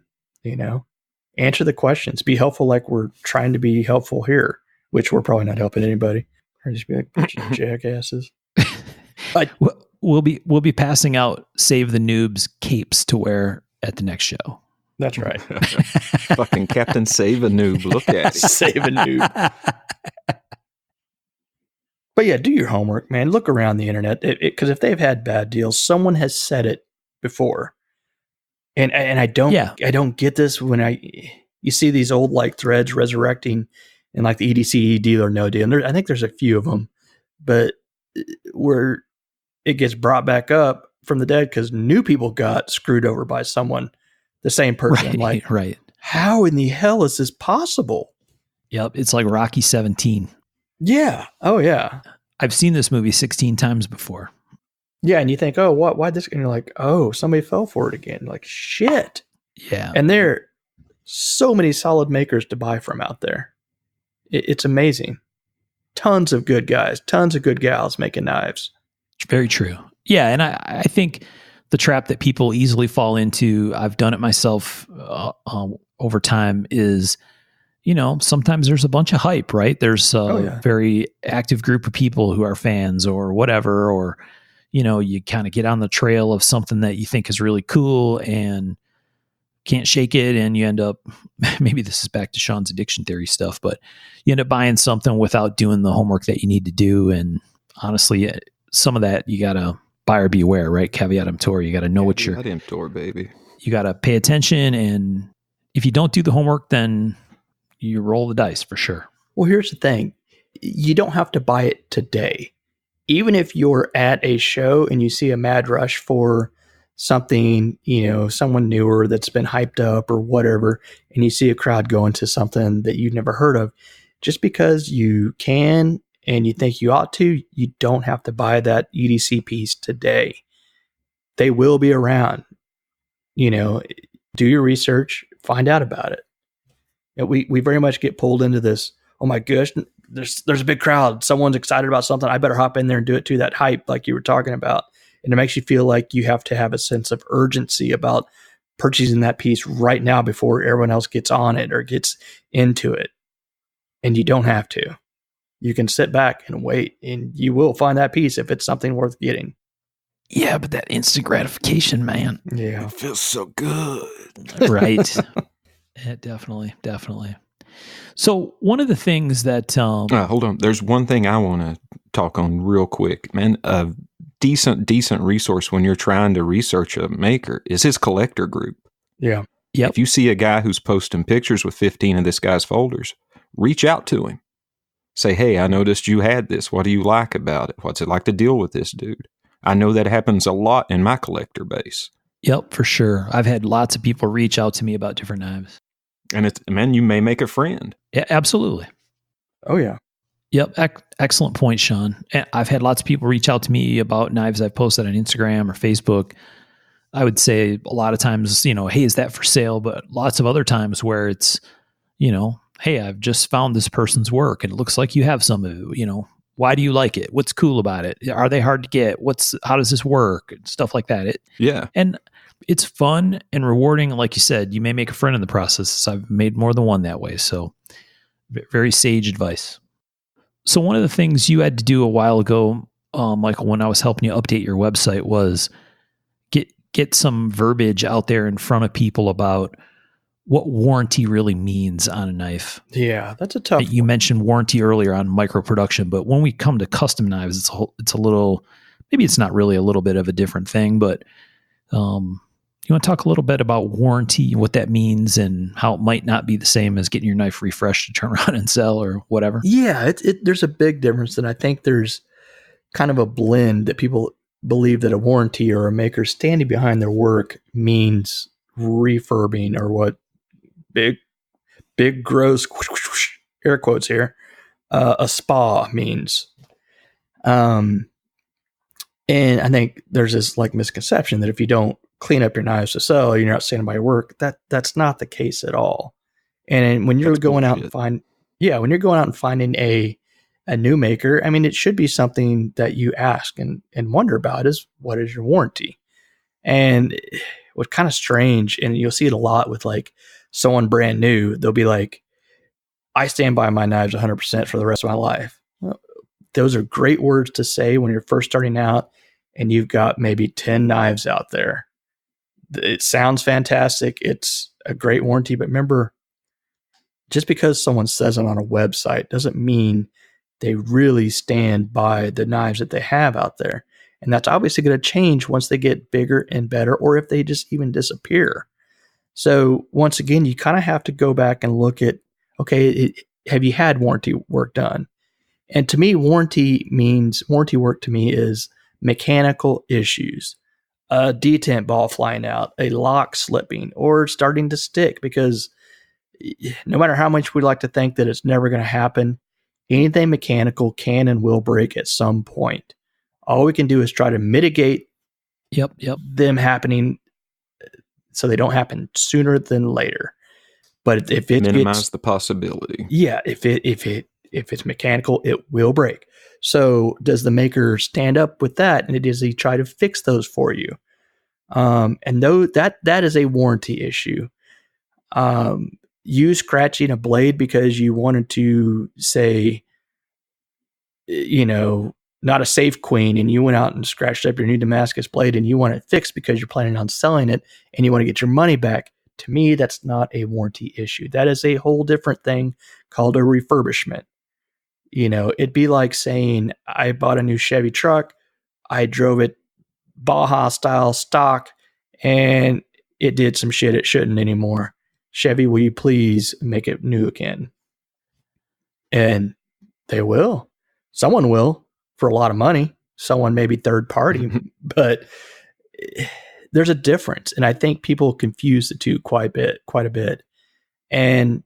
answer the questions, be helpful like we're trying to be helpful here, which we're probably not helping anybody. Or just be like, bunch of jackasses. But we'll be passing out Save the Noobs capes to wear at the next show. that's right. Fucking Captain Save a Noob. Look at it. Save a noob. But yeah, do your homework, man. Look around the internet, because if they've had bad deals, someone has said it before. And I don't get this when you see these old like threads resurrecting and like the EDC deal or no deal. And I think there's a few of them, but where it gets brought back up from the dead because new people got screwed over by someone, the same person. Right. How in the hell is this possible? Yep. It's like Rocky 17. Yeah. Oh yeah. I've seen this movie 16 times before. Yeah, and you think, oh, why this? And you're like, oh, somebody fell for it again. Like, shit. Yeah. And there are so many solid makers to buy from out there. It's amazing. Tons of good guys, tons of good gals making knives. Very true. Yeah, and I think the trap that people easily fall into, I've done it myself over time, is, sometimes there's a bunch of hype, right? There's a very active group of people who are fans or whatever, or you kind of get on the trail of something that you think is really cool and can't shake it. And you end up, maybe this is back to Sean's addiction theory stuff, but you end up buying something without doing the homework that you need to do. And honestly, some of that you got to buyer beware, right? Caveat emptor. You got to know what you're, baby. You got to pay attention. And if you don't do the homework, then you roll the dice for sure. Well, here's the thing. You don't have to buy it today. Even if you're at a show and you see a mad rush for something, someone newer that's been hyped up or whatever, and you see a crowd going to something that you've never heard of, just because you can and you think you ought to, you don't have to buy that EDC piece today. They will be around. Do your research, find out about it. We very much get pulled into this, oh my gosh, there's a big crowd. Someone's excited about something. I better hop in there and do it too. That hype, like you were talking about. And it makes you feel like you have to have a sense of urgency about purchasing that piece right now before everyone else gets on it or gets into it. And you don't have to. You can sit back and wait, and you will find that piece if it's something worth getting. Yeah, but that instant gratification, man. Yeah. It feels so good. Right. Yeah, definitely. So one of the things that hold on. There's one thing I want to talk on real quick, man. A decent resource when you're trying to research a maker is his collector group. Yeah. Yep. If you see a guy who's posting pictures with 15 of this guy's folders, reach out to him. Say, hey, I noticed you had this. What do you like about it? What's it like to deal with this dude? I know that happens a lot in my collector base. Yep, for sure. I've had lots of people reach out to me about different knives. And you may make a friend. Yeah, absolutely. Oh, yeah. Yep. Excellent point, Sean. And I've had lots of people reach out to me about knives I've posted on Instagram or Facebook. I would say a lot of times, hey, is that for sale? But lots of other times where it's, hey, I've just found this person's work and it looks like you have some of it, why do you like it? What's cool about it? Are they hard to get? How does this work? Stuff like that. Yeah. And it's fun and rewarding. Like you said, you may make a friend in the process. I've made more than one that way. So very sage advice. So one of the things you had to do a while ago, Michael, when I was helping you update your website, was get some verbiage out there in front of people about what warranty really means on a knife. Yeah, that's a tough one. You mentioned warranty earlier on micro production, but when we come to custom knives, it's a little, maybe it's not really a little bit of a different thing, but You want to talk a little bit about warranty and what that means and how it might not be the same as getting your knife refreshed to turn around and sell or whatever? Yeah, there's a big difference, and I think there's kind of a blend that people believe that a warranty or a maker standing behind their work means refurbing, or what big gross air quotes here, a spa means. And I think there's this like misconception that if you don't clean up your knives to sell, you're not standing by your work. That's not the case at all. And when you're That's going out bullshit. when you're going out and finding a new maker, I mean, it should be something that you ask and wonder about is, what is your warranty? And what's kind of strange, and you'll see it a lot with like someone brand new, they'll be like, I stand by my knives 100% for the rest of my life. Well, those are great words to say when you're first starting out and you've got maybe 10 knives out there. It sounds fantastic. It's a great warranty, but remember, just because someone says it on a website doesn't mean they really stand by the knives that they have out there. And that's obviously going to change once they get bigger and better, or if they just even disappear. So once again, you kind of have to go back and look at, okay, have you had warranty work done? And to me, warranty work to me is mechanical issues, a detent ball flying out, a lock slipping, or starting to stick, because no matter how much we like to think that it's never going to happen, anything mechanical can and will break at some point. All we can do is try to mitigate Yep. them happening so they don't happen sooner than later. But if it Minimize the possibility. yeah, if it's mechanical, it will break. So does the maker stand up with that, and does he try to fix those for you? And though that is a warranty issue. You scratching a blade because you wanted to say, not a safe queen, and you went out and scratched up your new Damascus blade and you want it fixed because you're planning on selling it and you want to get your money back. To me, that's not a warranty issue. That is a whole different thing called a refurbishment. It'd be like saying, I bought a new Chevy truck, I drove it Baja style stock, and it did some shit it shouldn't anymore. Chevy, will you please make it new again? And they will. Someone will, for a lot of money. Someone maybe third party, but there's a difference. And I think people confuse the two quite a bit. And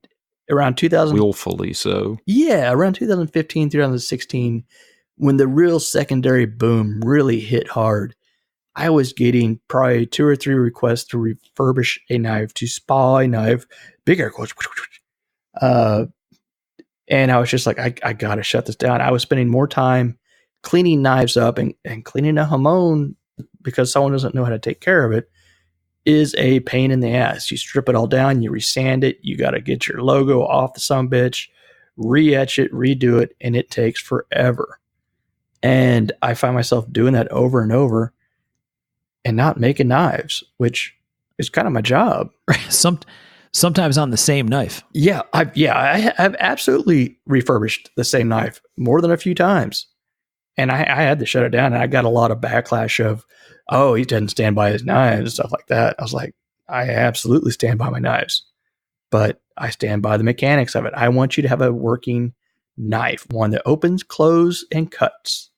around 2000, Willfully so. yeah, around 2015, 2016, when the real secondary boom really hit hard, I was getting probably 2 or 3 requests to refurbish a knife, to spa a knife, big air quotes. And I was just like, I got to shut this down. I was spending more time cleaning knives up and cleaning a hamon because someone doesn't know how to take care of it is a pain in the ass. You strip it all down, you resand it, you got to get your logo off the sumbitch, re-etch it, redo it, and it takes forever. And I find myself doing that over and over and not making knives, which is kind of my job. Sometimes on the same knife. Yeah, I've absolutely refurbished the same knife more than a few times. And I had to shut it down, and I got a lot of backlash of, oh, he doesn't stand by his knives and stuff like that. I was like, I absolutely stand by my knives, but I stand by the mechanics of it. I want you to have a working knife, one that opens, closes, and cuts.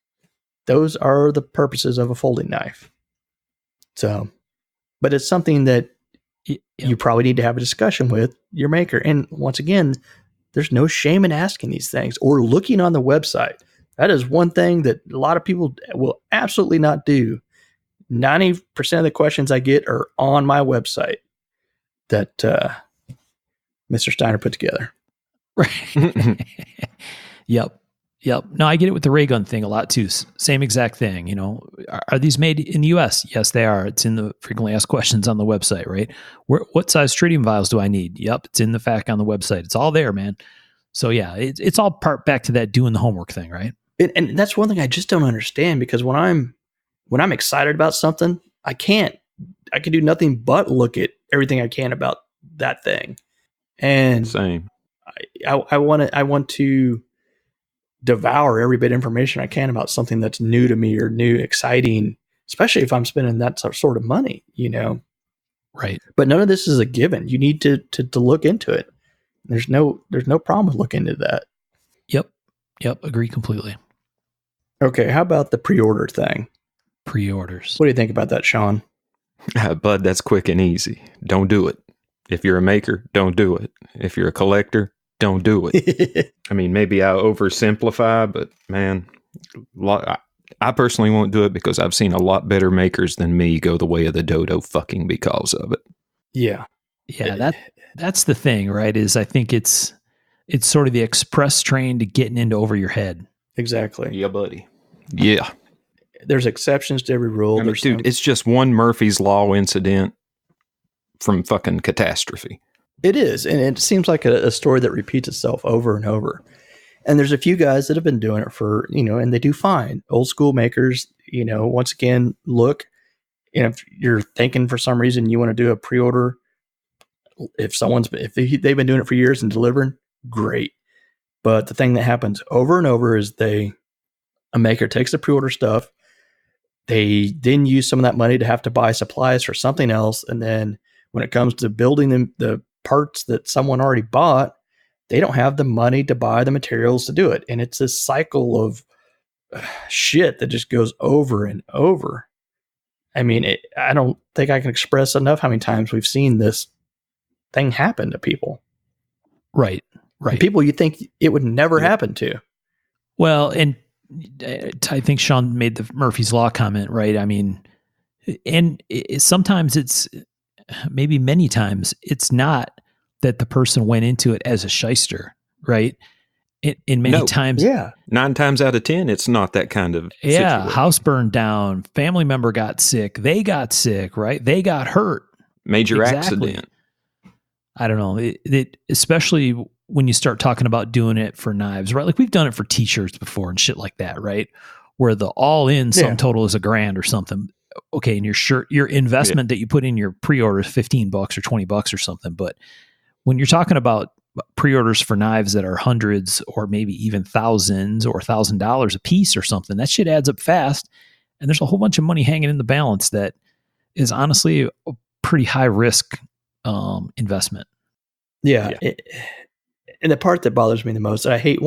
Those are the purposes of a folding knife. So, but it's something that you probably need to have a discussion with your maker. And once again, there's no shame in asking these things or looking on the website. That is one thing that a lot of people will absolutely not do. 90% of the questions I get are on my website that Mr. Steiner put together. Right. Yep. No, I get it with the ray gun thing a lot too. Same exact thing. Are these made in the U.S.? Yes, they are. It's in the frequently asked questions on the website, right? What size tritium vials do I need? Yep, it's in the FAQ on the website. It's all there, man. So yeah, it's all part back to that doing the homework thing, right? And that's one thing I just don't understand, because when I'm excited about something, I can do nothing but look at everything I can about that thing. And same. I want to devour every bit of information I can about something that's new to me or new, exciting, especially if I'm spending that sort of money, Right. But none of this is a given. You need to look into it. There's no problem with looking into that. Yep. Agree completely. Okay, how about the pre-order thing? Pre-orders. What do you think about that, Sean? Bud, that's quick and easy. Don't do it. If you're a maker, don't do it. If you're a collector, don't do it. I mean, maybe I oversimplify, but man, I personally won't do it because I've seen a lot better makers than me go the way of the dodo fucking because of it. Yeah. That's the thing, right? Is I think it's sort of the express train to getting into over your head. Exactly. Yeah, buddy. Yeah. There's exceptions to every rule. I mean, dude, it's just one Murphy's Law incident from fucking catastrophe. It is. And it seems like a story that repeats itself over and over. And there's a few guys that have been doing it for, and they do fine. Old school makers, once again, look, if you're thinking for some reason you want to do a pre-order, if they've been doing it for years and delivering, great. But the thing that happens over and over is a maker takes the pre-order stuff. They then use some of that money to have to buy supplies for something else. And then when it comes to building them, the parts that someone already bought, they don't have the money to buy the materials to do it. And it's this cycle of shit that just goes over and over. I mean, I don't think I can express enough how many times we've seen this thing happen to people. Right. And people you think it would never happen to. Well, and I think Sean made the Murphy's Law comment, right? I mean, and sometimes maybe many times, it's not that the person went into it as a shyster, right? In many times. Yeah. 9 times out of 10, it's not that kind of situation. House burned down, family member got sick, they got sick, right? They got hurt. Major accident. I don't know. Especially when you start talking about doing it for knives, right? Like we've done it for t-shirts before and shit like that, right? Where the all-in sum total is $1,000 or something. Okay, and your investment that you put in your pre-order is $15 or $20 or something. But when you're talking about pre-orders for knives that are hundreds or maybe even thousands or $1,000 a piece or something, that shit adds up fast. And there's a whole bunch of money hanging in the balance that is honestly a pretty high risk investment. Yeah. And the part that bothers me the most, I hate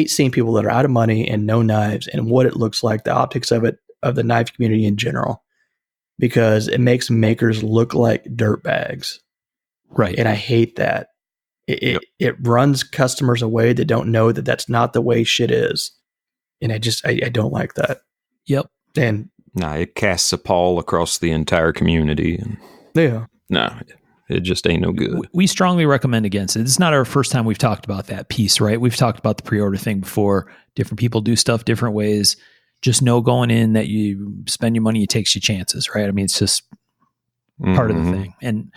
seeing people that are out of money and no knives and what it looks like, the optics of it, of the knife community in general, because it makes makers look like dirtbags. Right. And I hate that. It runs customers away that don't know that that's not the way shit is. And I don't like that. Yep. And it casts a pall across the entire community. And it just ain't no good. We strongly recommend against it. It's not our first time we've talked about that piece, right? We've talked about the pre-order thing before. Different people do stuff different ways. Just know going in that you spend your money, it takes you chances, right? I mean, it's just part of the thing. And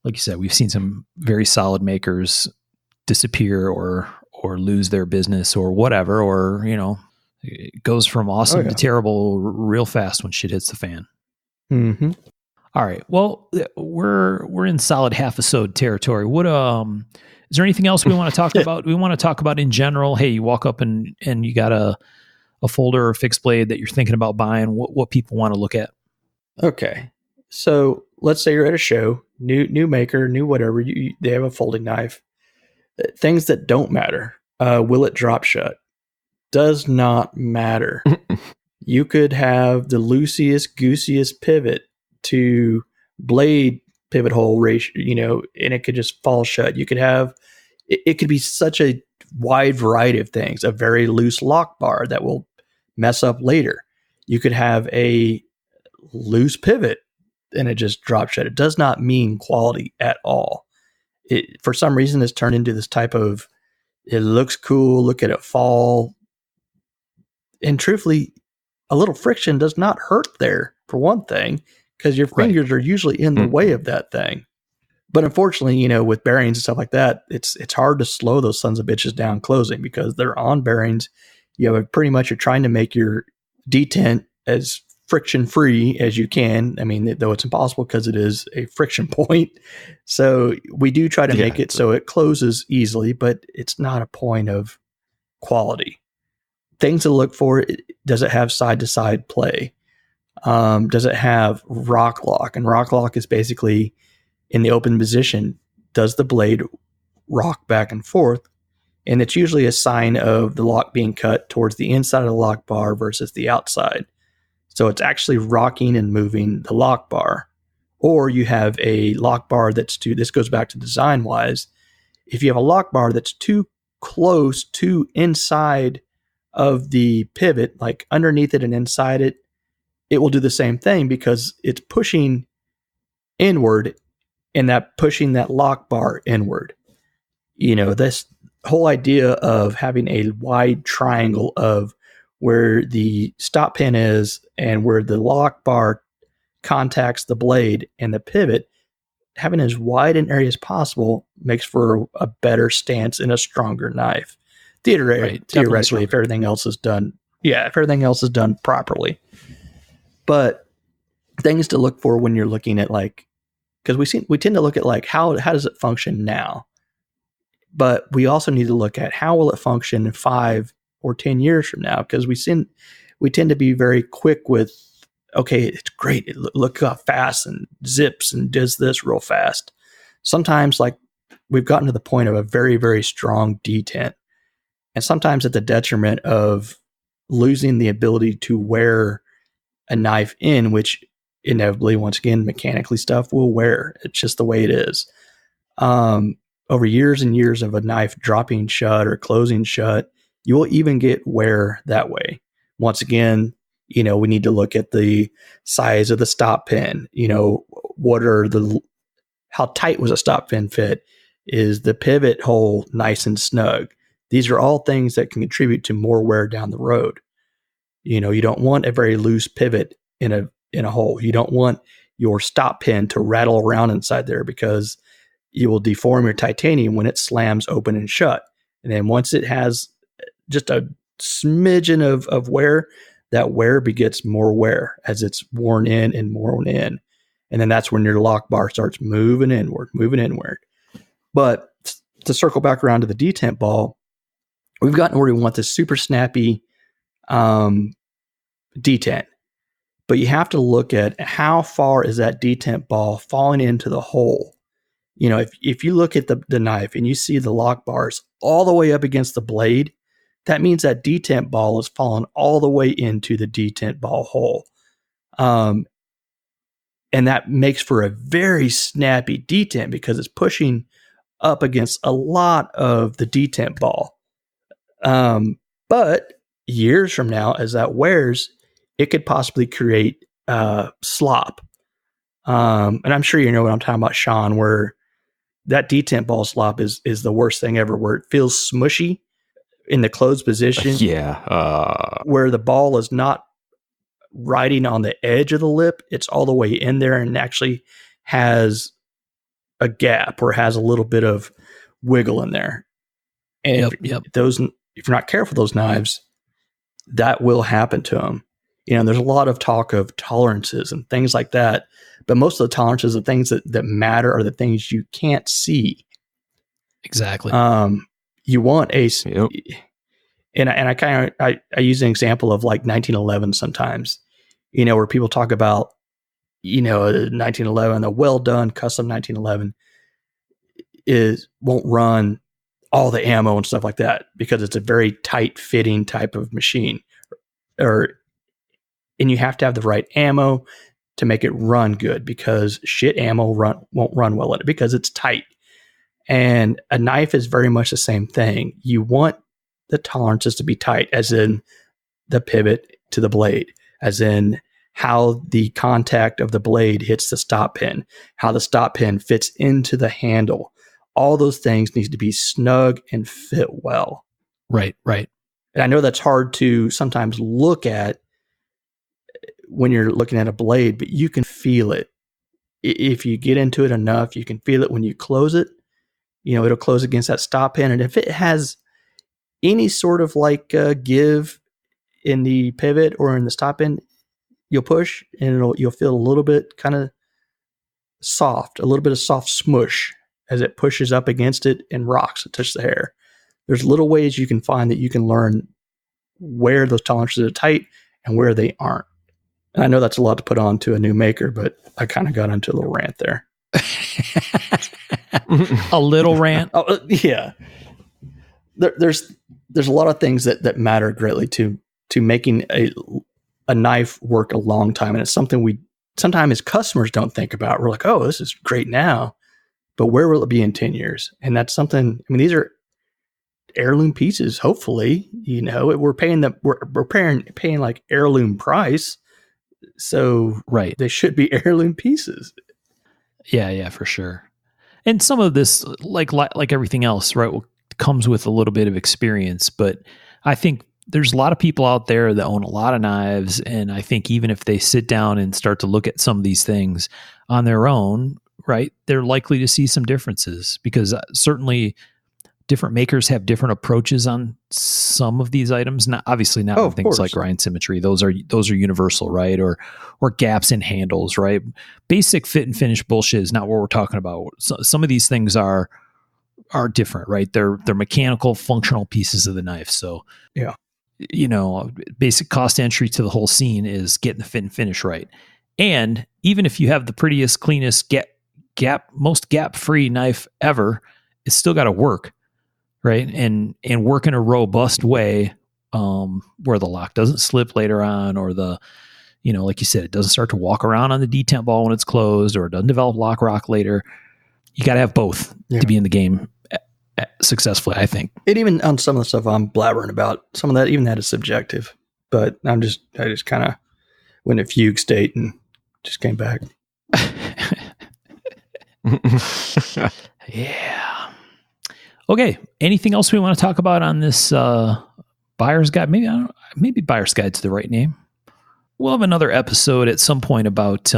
like you said, we've seen some very solid makers disappear or lose their business or whatever, or, it goes from awesome to terrible real fast when shit hits the fan. Mm-hmm. All right. Well, we're in solid half-episode territory. What is there anything else we want to talk about? We want to talk about in general. Hey, you walk up and you got a folder or fixed blade that you're thinking about buying. What people want to look at? Okay. So let's say you're at a show, new maker, new whatever. They have a folding knife. Things that don't matter. Will it drop shut? Does not matter. You could have the loosest, goosiest pivot to blade pivot hole ratio, and it could just fall shut. You could have, it could be such a wide variety of things. A very loose lock bar that will mess up later. You could have a loose pivot and it just drop shut. It does not mean quality at all. It, for some reason, it's turned into this type of, it looks cool, look at it fall. And truthfully, a little friction does not hurt there, for one thing, because your fingers are usually in the way of that thing. But unfortunately, with bearings and stuff like that, it's hard to slow those sons of bitches down closing because they're on bearings. You're trying to make your detent as friction free as you can. I mean, though it's impossible because it is a friction point. So we do try to make it so it closes easily, but it's not a point of quality. Things to look for: does it have side to side play? Does it have rock lock? And rock lock is basically in the open position, does the blade rock back and forth? And it's usually a sign of the lock being cut towards the inside of the lock bar versus the outside. So it's actually rocking and moving the lock bar. Or you have a lock bar that's this goes back to design wise. If you have a lock bar that's too close to inside of the pivot, like underneath it and inside it, it will do the same thing because it's pushing inward and that pushing that lock bar inward. This whole idea of having a wide triangle of where the stop pin is and where the lock bar contacts the blade and the pivot, having as wide an area as possible makes for a better stance and a stronger knife. Theoretically, if everything else is done, if everything else is done properly. But things to look for when you're looking at because we tend to look at how does it function now, but we also need to look at how will it function in 5 or 10 years from now, because we tend to be very quick with, okay, it's great, look how fast and zips and does this real fast. Sometimes we've gotten to the point of a very, very strong detent, and sometimes at the detriment of losing the ability to wear a knife in, which inevitably, once again, mechanically stuff will wear. It's just the way it is. Over years and years of a knife dropping shut or closing shut, you will even get wear that way. Once again, we need to look at the size of the stop pin. How tight was a stop pin fit? Is the pivot hole nice and snug? These are all things that can contribute to more wear down the road. You don't want a very loose pivot in a hole. You don't want your stop pin to rattle around inside there, because you will deform your titanium when it slams open and shut. And then once it has just a smidgen of wear, that wear begets more wear as it's worn in and worn in. And then that's when your lock bar starts moving inward. But to circle back around to the detent ball, we've gotten where we want this super snappy detent. But you have to look at how far is that detent ball falling into the hole. If you look at the knife and you see the lock bars all the way up against the blade, that means that detent ball is falling all the way into the detent ball hole. And that makes for a very snappy detent because it's pushing up against a lot of the detent ball. But years from now, as that wears, it could possibly create slop. And I'm sure you know what I'm talking about, Sean, where that detent ball slop is the worst thing ever, where it feels smushy in the closed position. Where the ball is not riding on the edge of the lip. It's all the way in there and actually has a gap or has a little bit of wiggle in there. And if you're not careful, those knives, that will happen to them. There's a lot of talk of tolerances and things like that, but most of the tolerances of things that matter are the things you can't see. Exactly. You want and I use an example of 1911 sometimes, where people talk about, 1911, a well done custom 1911 won't run all the ammo and stuff like that because it's a very tight fitting type of machine, and you have to have the right ammo to make it run good, because shit ammo won't run well in it because it's tight. And a knife is very much the same thing. You want the tolerances to be tight, as in the pivot to the blade, as in how the contact of the blade hits the stop pin, how the stop pin fits into the handle. All those things need to be snug and fit well. Right. And I know that's hard to sometimes look at when you're looking at a blade, but you can feel it. If you get into it enough, you can feel it when you close it. It'll close against that stop pin. And if it has any sort of give in the pivot or in the stop pin, you'll push and you'll feel a little bit kind of soft, a little bit of soft smush as it pushes up against it and rocks. It touches the hair. There's little ways you can find that you can learn where those tolerances are tight and where they aren't. And I know that's a lot to put on to a new maker, but I kind of got into a little rant there. A little rant? Yeah. There's a lot of things that matter greatly to making a knife work a long time. And it's something we sometimes as customers don't think about. We're like, oh, this is great now, but where will it be in 10 years? And that's something, I mean, these are heirloom pieces. Hopefully, we're paying paying like heirloom price. So right, they should be heirloom pieces. Yeah, for sure. And some of this, like everything else, right, comes with a little bit of experience. But I think there's a lot of people out there that own a lot of knives. And I think even if they sit down and start to look at some of these things on their own, right, they're likely to see some differences, because certainly different makers have different approaches on some of these items. Not obviously not on things like grind symmetry. Those are universal, right? Or gaps in handles, right? Basic fit and finish bullshit is not what we're talking about. So, some of these things are different, right? They're mechanical, functional pieces of the knife. So yeah, basic cost entry to the whole scene is getting the fit and finish right. And even if you have the prettiest, cleanest, most gap-free knife ever, it's still got to work. Right. And work in a robust way, where the lock doesn't slip later on, or like you said, it doesn't start to walk around on the detent ball when it's closed, or it doesn't develop lock rock later. You got to have both to be in the game successfully, I think. It even on some of the stuff I'm blabbering about, some of that, even that is subjective, but I just kind of went in fugue state and just came back. Yeah. Okay. Anything else we want to talk about on this buyer's guide? Maybe buyer's guide's the right name. We'll have another episode at some point about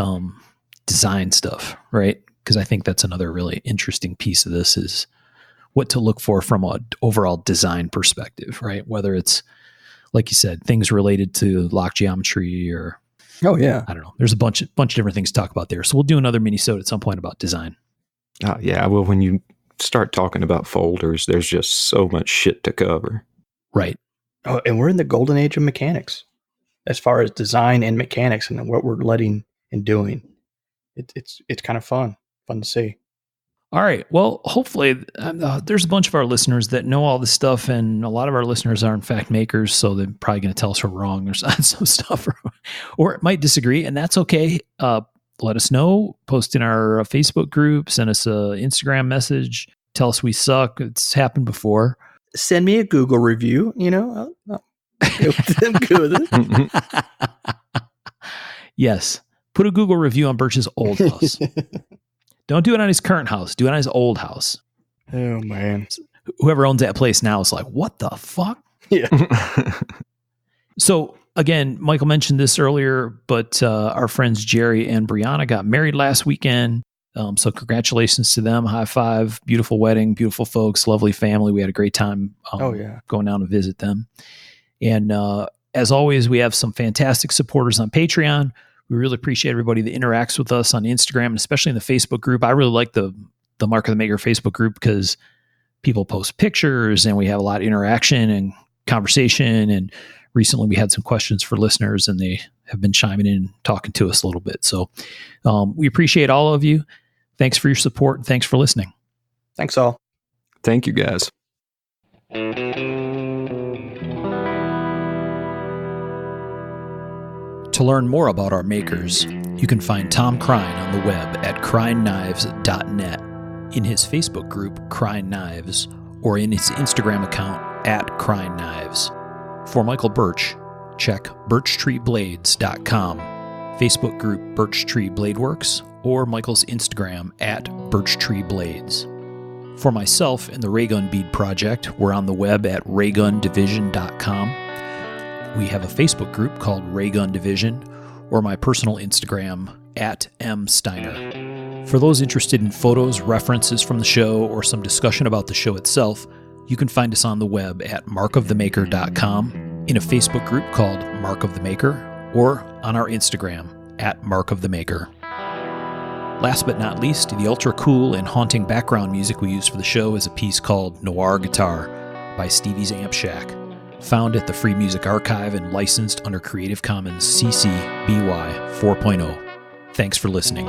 design stuff, right? Because I think that's another really interesting piece of this, is what to look for from an overall design perspective, right? Whether it's, like you said, things related to lock geometry, or I don't know. There's a bunch of different things to talk about there. So we'll do another Minisode at some point about design. Yeah. Well, when you start talking about folders, there's just so much shit to cover. Right. Oh, and we're in the golden age of mechanics as far as design and mechanics and what we're letting and doing. It's kind of fun to see. All right. Well, hopefully there's a bunch of our listeners that know all this stuff, and a lot of our listeners are in fact makers, so they're probably going to tell us we're wrong or some stuff, or it might disagree, and that's okay. Let us know. Post in our Facebook group. Send us an Instagram message. Tell us we suck. It's happened before. Send me a Google review. I'll go with it. Yes. Put a Google review on Birch's old house. Don't do it on his current house. Do it on his old house. Oh, man. Whoever owns that place now is like, what the fuck? Yeah. So, again, Michael mentioned this earlier, but our friends Jerry and Brianna got married last weekend. So congratulations to them. High five. Beautiful wedding. Beautiful folks. Lovely family. We had a great time going down to visit them. And as always, we have some fantastic supporters on Patreon. We really appreciate everybody that interacts with us on Instagram, and especially in the Facebook group. I really like the Mark of the Maker Facebook group, because people post pictures and we have a lot of interaction and conversation. And recently we had some questions for listeners, and they have been chiming in and talking to us a little bit. So we appreciate all of you. Thanks for your support, and thanks for listening. Thanks all. Thank you, guys. To learn more about our makers, you can find Tom Crine on the web at crineknives.net, in his Facebook group, Crine Knives, or in his Instagram account at Crine Knives. For Michael Birch, check birchtreeblades.com, Facebook group Birch Tree Blade Works, or Michael's Instagram at birchtreeblades. For myself and the Raygun Bead Project, we're on the web at raygundivision.com. We have a Facebook group called Raygun Division, or my personal Instagram at msteiner. For those interested in photos, references from the show, or some discussion about the show itself, you can find us on the web at markofthemaker.com, in a Facebook group called Mark of the Maker, or on our Instagram at Mark of the Maker. Last but not least, the ultra cool and haunting background music we use for the show is a piece called Noir Guitar by Stevie's Amp Shack. found at the Free Music Archive and licensed under Creative Commons CC BY 4.0. Thanks for listening.